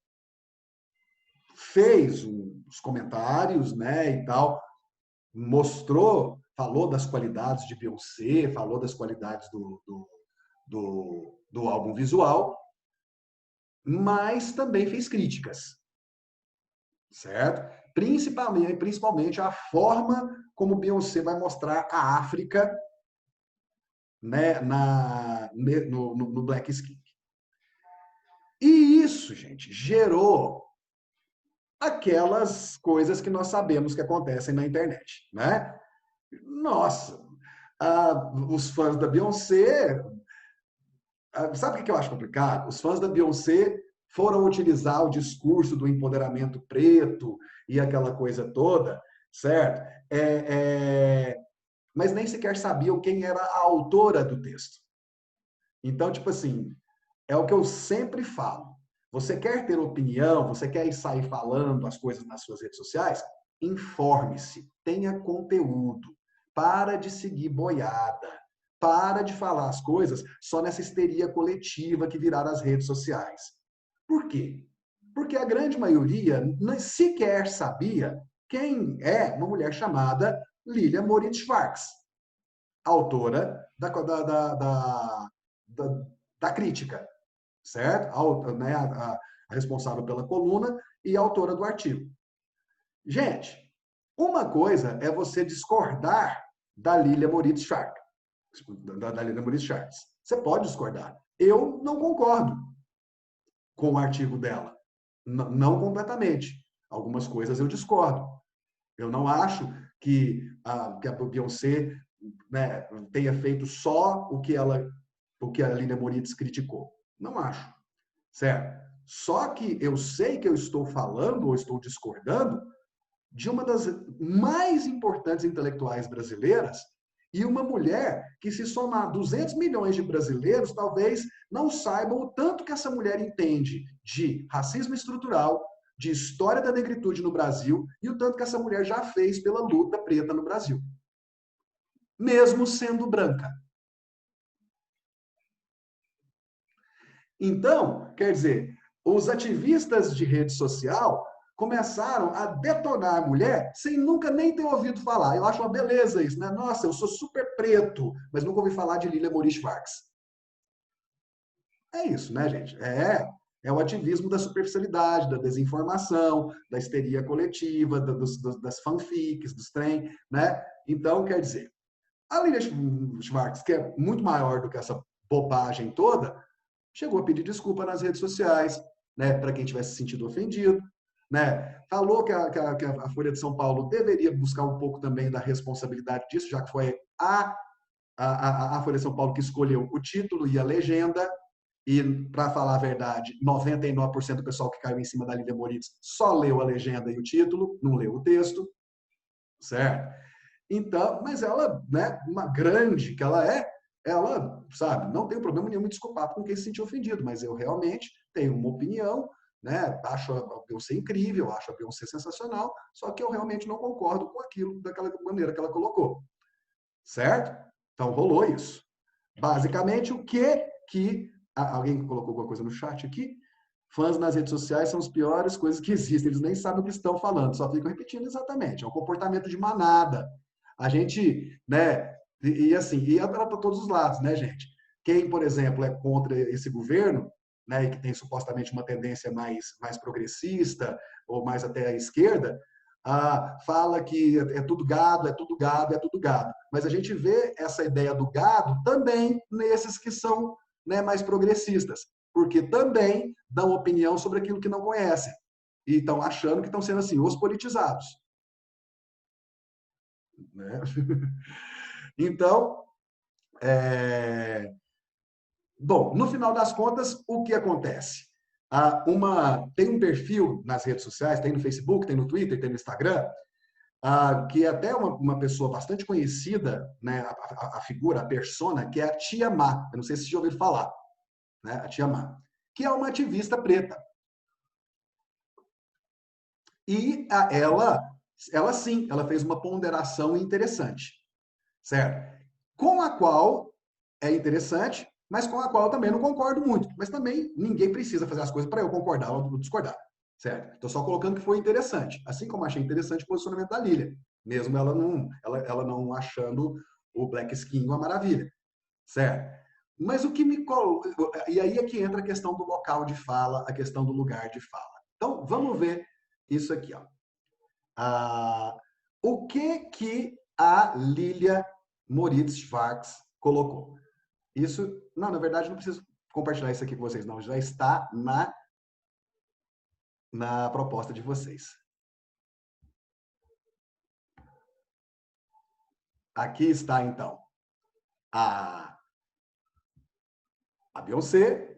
fez os comentários, né, e tal, mostrou, falou das qualidades de Beyoncé, falou das qualidades do álbum visual, mas também fez críticas, certo? Principalmente a forma como Beyoncé vai mostrar a África, né, no Black Skin. E isso, gente, gerou aquelas coisas que nós sabemos que acontecem na internet, né? Nossa, os fãs da Beyoncé... sabe o que eu acho complicado? Os fãs da Beyoncé foram utilizar o discurso do empoderamento preto e aquela coisa toda, certo? Mas nem sequer sabiam quem era a autora do texto. Então, tipo assim, é o que eu sempre falo. Você quer ter opinião, você quer sair falando as coisas nas suas redes sociais? Informe-se, tenha conteúdo. Para de seguir boiada. Para de falar as coisas só nessa histeria coletiva que viraram as redes sociais. Por quê? Porque a grande maioria sequer sabia quem é uma mulher chamada Lilia Moritz-Schwartz, autora da crítica, certo? A responsável pela coluna e a autora do artigo. Gente, uma coisa é você discordar da Lilia Moritz-Schwartz. Você pode discordar. Eu não concordo com o artigo dela. Não completamente. Algumas coisas eu discordo. Eu não acho que a Beyoncé, né, tenha feito só o que a Lilia Moritz criticou. Não acho. Certo? Só que eu sei que eu estou falando ou estou discordando de uma das mais importantes intelectuais brasileiras e uma mulher que, se somar 200 milhões de brasileiros, talvez não saibam o tanto que essa mulher entende de racismo estrutural, de história da negritude no Brasil e o tanto que essa mulher já fez pela luta preta no Brasil. Mesmo sendo branca. Então, quer dizer, os ativistas de rede social começaram a detonar a mulher sem nunca nem ter ouvido falar. Eu acho uma beleza isso, né? Nossa, eu sou super preto, mas nunca ouvi falar de Lilia Moritz-Schwartz. É isso, né, gente? É o ativismo da superficialidade, da desinformação, da histeria coletiva, das fanfics, dos trem, né? Então, quer dizer, a Lilia Schwartz, que é muito maior do que essa bobagem toda, chegou a pedir desculpa nas redes sociais, né, para quem tivesse se sentido ofendido, né? Falou que a Folha de São Paulo deveria buscar um pouco também da responsabilidade disso, já que foi a Folha de São Paulo que escolheu o título e a legenda, e, para falar a verdade, 99% do pessoal que caiu em cima da Lilia Moritz só leu a legenda e o título, não leu o texto, certo? Então, mas ela, né, uma grande que ela, sabe, não tem problema nenhum em desculpar com quem se sentiu ofendido, mas eu realmente tenho uma opinião, né? Acho a Beyoncé incrível, acho a Beyoncé sensacional, só que eu realmente não concordo com aquilo daquela maneira que ela colocou. Certo? Então rolou isso. Basicamente, o que alguém colocou alguma coisa no chat aqui? Fãs nas redes sociais são as piores coisas que existem, eles nem sabem o que estão falando, só ficam repetindo exatamente. É um comportamento de manada. A gente, né, e assim, e é para todos os lados, né, gente? Quem, por exemplo, é contra esse governo, né, e que tem supostamente uma tendência mais progressista, ou mais até à esquerda, fala que é tudo gado, é tudo gado, é tudo gado. Mas a gente vê essa ideia do gado também nesses que são, né, mais progressistas, porque também dão opinião sobre aquilo que não conhecem. E estão achando que estão sendo assim, os politizados. Né? Então, bom, no final das contas, o que acontece? Tem um perfil nas redes sociais, tem no Facebook, tem no Twitter, tem no Instagram, que é até uma pessoa bastante conhecida, né, a figura, a persona, que é a Tia Má. Eu não sei se vocês já ouviram falar, né, a Tia Má, que é uma ativista preta. E ela sim, ela fez uma ponderação interessante, certo? Com a qual é interessante, mas com a qual eu também não concordo muito. Mas também ninguém precisa fazer as coisas para eu concordar ou discordar, certo? Estou só colocando que foi interessante. Assim como achei interessante o posicionamento da Lilia, mesmo ela não achando o Black Skin uma maravilha, certo? Mas o que me... E aí é que entra a questão do local de fala, a questão do lugar de fala. Então, vamos ver isso aqui, ó. O que a Lilia Moritz Schwartz colocou? Isso, não, na verdade, não preciso compartilhar isso aqui com vocês, não. Já está na proposta de vocês. Aqui está, então, a Beyoncé.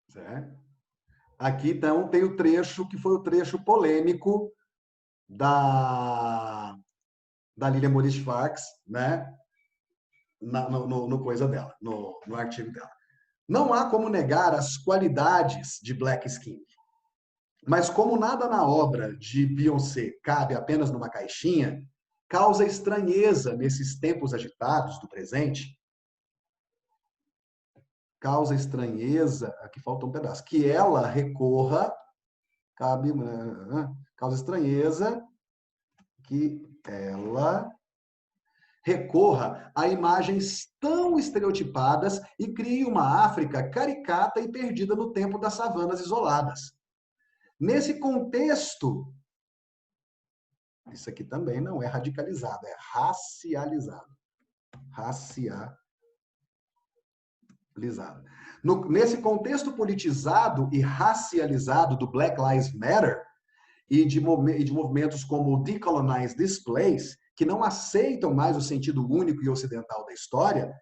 Certo? Aqui, então, tem o trecho que foi o trecho polêmico da Lilia Moritz Schwartz, né? No coisa dela, no artigo dela. Não há como negar as qualidades de Black Skin, mas como nada na obra de Beyoncé cabe apenas numa caixinha, causa estranheza nesses tempos agitados do presente. Causa estranheza, aqui falta um pedaço, que ela recorra, causa estranheza que ela recorra a imagens tão estereotipadas e crie uma África caricata e perdida no tempo das savanas isoladas. Nesse contexto, isso aqui também não é radicalizado, é racializado. Nesse contexto politizado e racializado do Black Lives Matter e de movimentos como o Decolonize This Place, que não aceitam mais o sentido único e ocidental da história,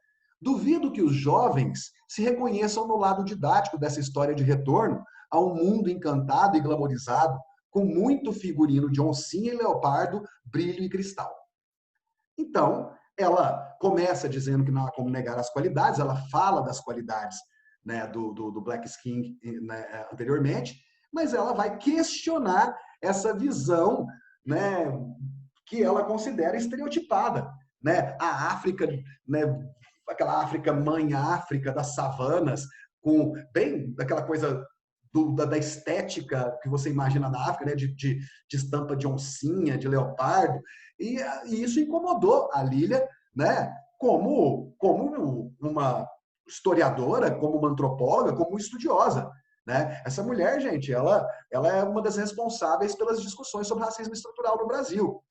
duvido que os jovens se reconheçam no lado didático dessa história de retorno a um mundo encantado e glamorizado, com muito figurino de oncinha e leopardo, brilho e cristal. Então, ela começa dizendo que não há como negar as qualidades, ela fala das qualidades, né, do Black Skin, né, anteriormente, mas ela vai questionar essa visão, né, que ela considera estereotipada. Né? A África, né, aquela África mãe África das savanas, com bem daquela coisa da estética que você imagina na África, né, de estampa de oncinha, de leopardo, e isso incomodou a Lilia, né, como uma historiadora, como uma antropóloga, como uma estudiosa. Né? Essa mulher, gente, ela é uma das responsáveis pelas discussões sobre racismo estrutural no Brasil.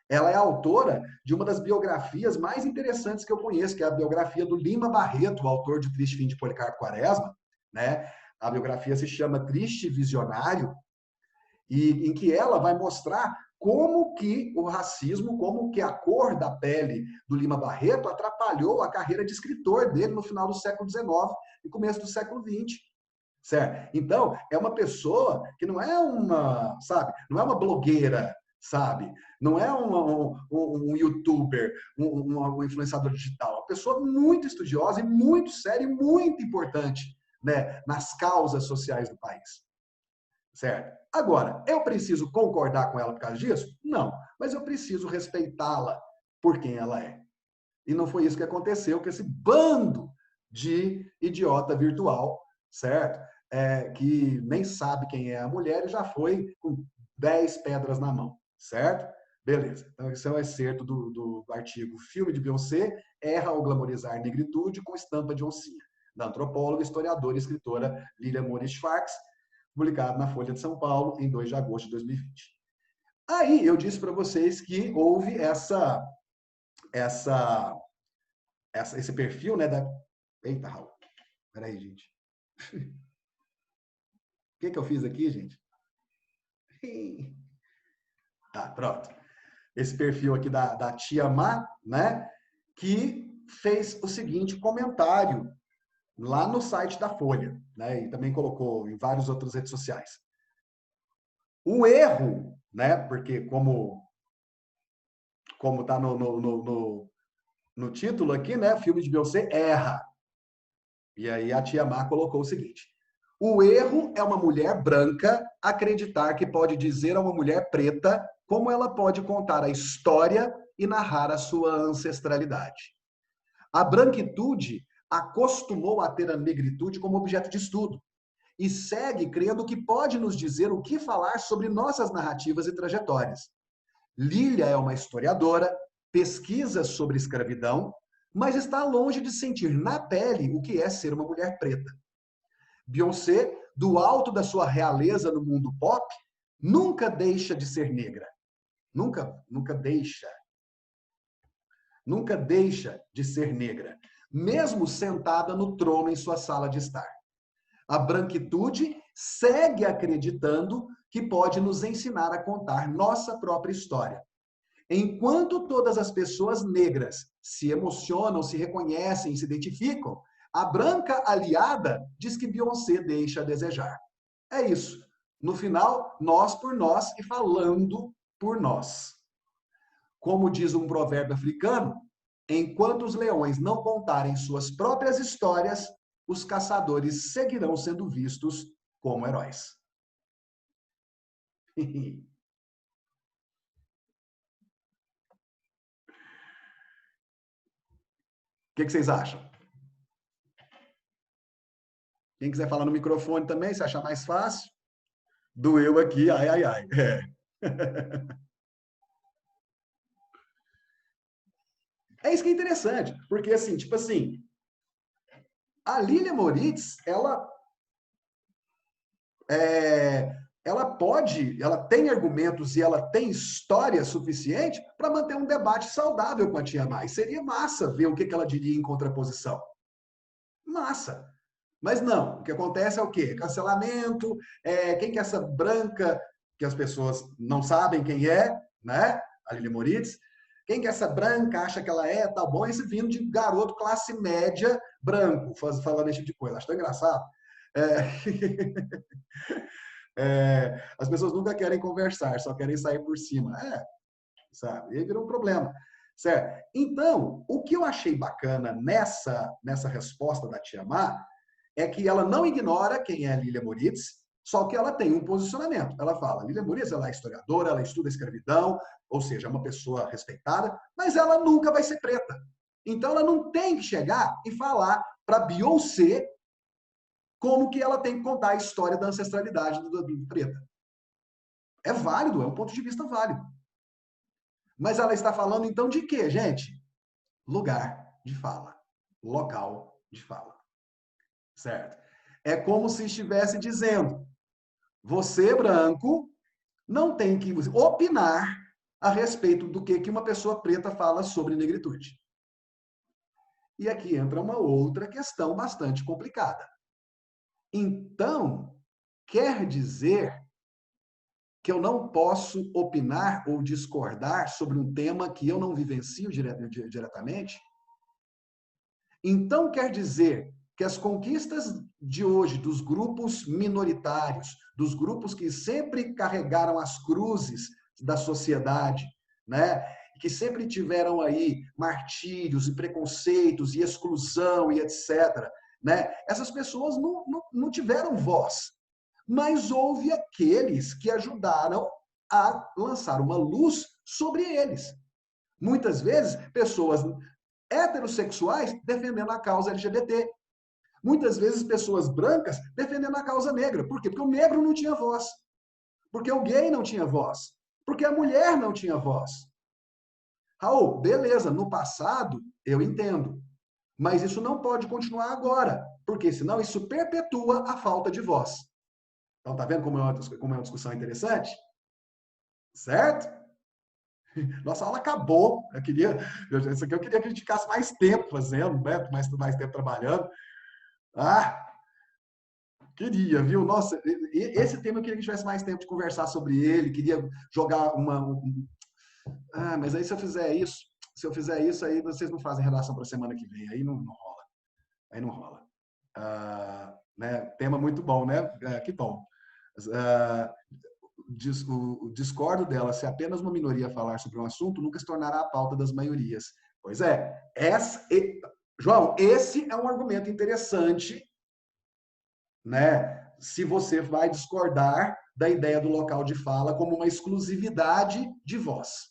Ela é autora de uma das biografias mais interessantes que eu conheço, que é a biografia do Lima Barreto, o autor de Triste Fim de Policarpo Quaresma. Né? A biografia se chama Triste Visionário, e em que ela vai mostrar como que o racismo, como que a cor da pele do Lima Barreto atrapalhou a carreira de escritor dele no final do século XIX e começo do século XX. Certo? Então, é uma pessoa que não é uma, sabe, não é uma blogueira, sabe? Não é um youtuber, um influenciador digital. Uma pessoa muito estudiosa e muito séria e muito importante, né, nas causas sociais do país. Certo? Agora, eu preciso concordar com ela por causa disso? Não. Mas eu preciso respeitá-la por quem ela é. E não foi isso que aconteceu com esse bando de idiota virtual, certo? Que nem sabe quem é a mulher e já foi com 10 pedras na mão, certo? Beleza. Então, esse é um excerto do artigo Filme de Beyoncé erra ao glamorizar negritude com estampa de oncinha, da antropóloga, historiadora e escritora Lilia Moritz Schwartz, publicado na Folha de São Paulo em 2 de agosto de 2020. Aí eu disse para vocês que houve esse perfil, né, da... Eita, Raul. Peraí, gente. O que eu fiz aqui, gente? Tá, pronto. Esse perfil aqui da Tia Má, né, que fez o seguinte comentário lá no site da Folha, né, e também colocou em várias outras redes sociais. O erro, né, porque como tá no título aqui, né, filme de Beyoncé erra. E aí a Tia Má colocou o seguinte: o erro é uma mulher branca acreditar que pode dizer a uma mulher preta como ela pode contar a história e narrar a sua ancestralidade. A branquitude acostumou a ter a negritude como objeto de estudo e segue crendo que pode nos dizer o que falar sobre nossas narrativas e trajetórias. Lilia é uma historiadora, pesquisa sobre escravidão, mas está longe de sentir na pele o que é ser uma mulher preta. Beyoncé, do alto da sua realeza no mundo pop, nunca deixa de ser negra. Nunca deixa de ser negra, mesmo sentada no trono em sua sala de estar. A branquitude segue acreditando que pode nos ensinar a contar nossa própria história. Enquanto todas as pessoas negras se emocionam, se reconhecem, se identificam, a branca aliada diz que Beyoncé deixa a desejar. É isso. No final, nós por nós e falando por nós. Como diz um provérbio africano, enquanto os leões não contarem suas próprias histórias, os caçadores seguirão sendo vistos como heróis. O que vocês acham? Quem quiser falar no microfone também, se achar mais fácil. Doeu aqui, ai, ai, ai. É isso que é interessante, porque assim, tipo assim, a Lilia Moritz, ela tem argumentos e ela tem história suficiente para manter um debate saudável com a Tia Má. E seria massa ver o que ela diria em contraposição. Massa. Mas não, o que acontece é o quê? Cancelamento, quem que é essa branca, que as pessoas não sabem quem é, né? A Lilia Moritz. Quem que é essa branca, acha que ela é, tá bom, esse vindo de garoto classe média branco, falando esse tipo de coisa. Acho tão engraçado. As pessoas nunca querem conversar, só querem sair por cima. Sabe? E aí virou um problema. Certo? Então, o que eu achei bacana nessa resposta da Tia Má é que ela não ignora quem é a Lilia Moritz, só que ela tem um posicionamento. Ela fala, Lilia Moritz, ela é historiadora, ela estuda escravidão, ou seja, é uma pessoa respeitada, mas ela nunca vai ser preta. Então, ela não tem que chegar e falar para Beyoncé como que ela tem que contar a história da ancestralidade da preta. É válido, é um ponto de vista válido. Mas ela está falando, então, de quê, gente? Lugar de fala. Local de fala. Certo? É como se estivesse dizendo, você, branco, não tem que opinar a respeito do que uma pessoa preta fala sobre negritude. E aqui entra uma outra questão bastante complicada. Então, quer dizer que eu não posso opinar ou discordar sobre um tema que eu não vivencio diretamente? Então, quer dizer que as conquistas de hoje dos grupos minoritários, dos grupos que sempre carregaram as cruzes da sociedade, né? Que sempre tiveram aí martírios e preconceitos e exclusão e etc., né? Essas pessoas não tiveram voz, mas houve aqueles que ajudaram a lançar uma luz sobre eles. Muitas vezes, pessoas heterossexuais defendendo a causa LGBT. Muitas vezes, pessoas brancas defendendo a causa negra. Por quê? Porque o negro não tinha voz. Porque o gay não tinha voz. Porque a mulher não tinha voz. Raul, beleza, no passado eu entendo. Mas isso não pode continuar agora, porque senão isso perpetua a falta de voz. Então, tá vendo como é uma discussão interessante? Certo? Nossa aula acabou. Isso aqui eu queria que a gente ficasse mais tempo fazendo, né? Mais tempo trabalhando. Ah, queria, viu? Nossa, esse tema eu queria que tivesse mais tempo de conversar sobre ele, queria jogar mas aí se eu fizer isso, aí vocês não fazem redação para a semana que vem, aí não rola. Aí não rola. Né? Tema muito bom, né? Que bom. Discordo dela, se apenas uma minoria falar sobre um assunto, nunca se tornará a pauta das maiorias. Pois é. João, esse é um argumento interessante, né? Se você vai discordar da ideia do local de fala como uma exclusividade de voz.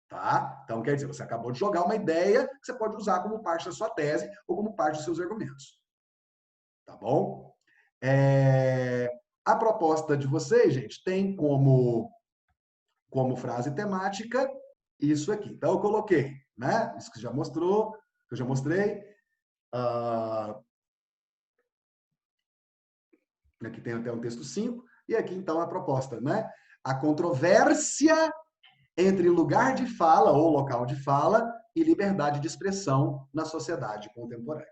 Tá? Então, quer dizer, você acabou de jogar uma ideia que você pode usar como parte da sua tese ou como parte dos seus argumentos. Tá bom? A proposta de vocês, gente, tem como frase temática isso aqui. Então, eu coloquei, né? Isso que já mostrou, que eu já mostrei. Aqui tem até um texto 5. E aqui, então, a proposta, né? A controvérsia entre lugar de fala ou local de fala e liberdade de expressão na sociedade contemporânea.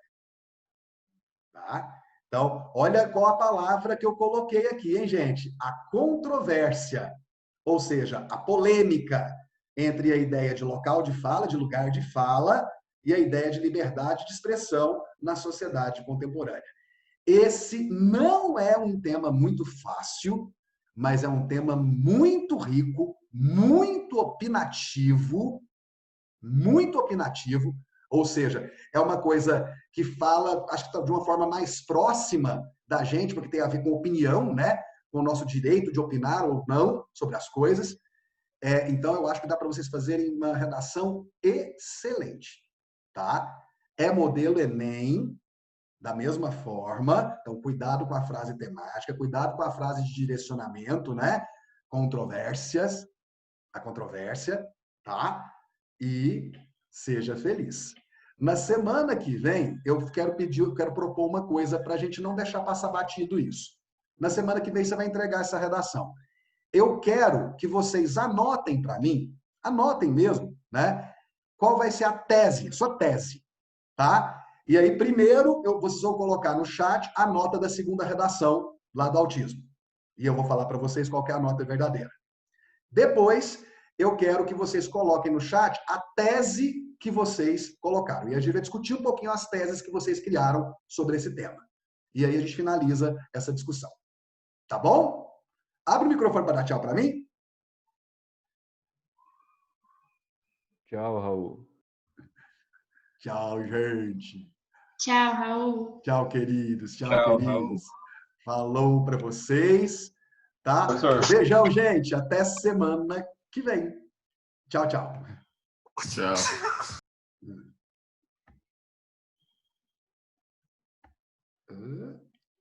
Tá? Então, olha qual a palavra que eu coloquei aqui, hein, gente? A controvérsia, ou seja, a polêmica entre a ideia de local de fala, de lugar de fala, e a ideia de liberdade de expressão na sociedade contemporânea. Esse não é um tema muito fácil, mas é um tema muito rico, muito opinativo, ou seja, é uma coisa que fala, acho que de uma forma mais próxima da gente, porque tem a ver com opinião, né? Com o nosso direito de opinar ou não sobre as coisas. Então, eu acho que dá para vocês fazerem uma redação excelente, tá? É modelo Enem, da mesma forma. Então, cuidado com a frase temática, cuidado com a frase de direcionamento, né? A controvérsia, tá? E seja feliz. Na semana que vem, eu quero propor uma coisa para a gente não deixar passar batido isso. Na semana que vem, você vai entregar essa redação. Eu quero que vocês anotem para mim, anotem mesmo, né? Qual vai ser a tese, sua tese, tá? E aí, primeiro, vocês vão colocar no chat a nota da segunda redação lá do autismo. E eu vou falar para vocês qual que é a nota verdadeira. Depois, eu quero que vocês coloquem no chat a tese que vocês colocaram. E a gente vai discutir um pouquinho as teses que vocês criaram sobre esse tema. E aí a gente finaliza essa discussão. Tá bom? Abre o microfone para dar tchau para mim. Tchau, Raul. Tchau, gente. Tchau, Raul. Tchau, queridos. Tchau, queridos. Raul. Falou para vocês. Tá? Beijão, gente. Até semana que vem. Tchau, tchau. Tchau.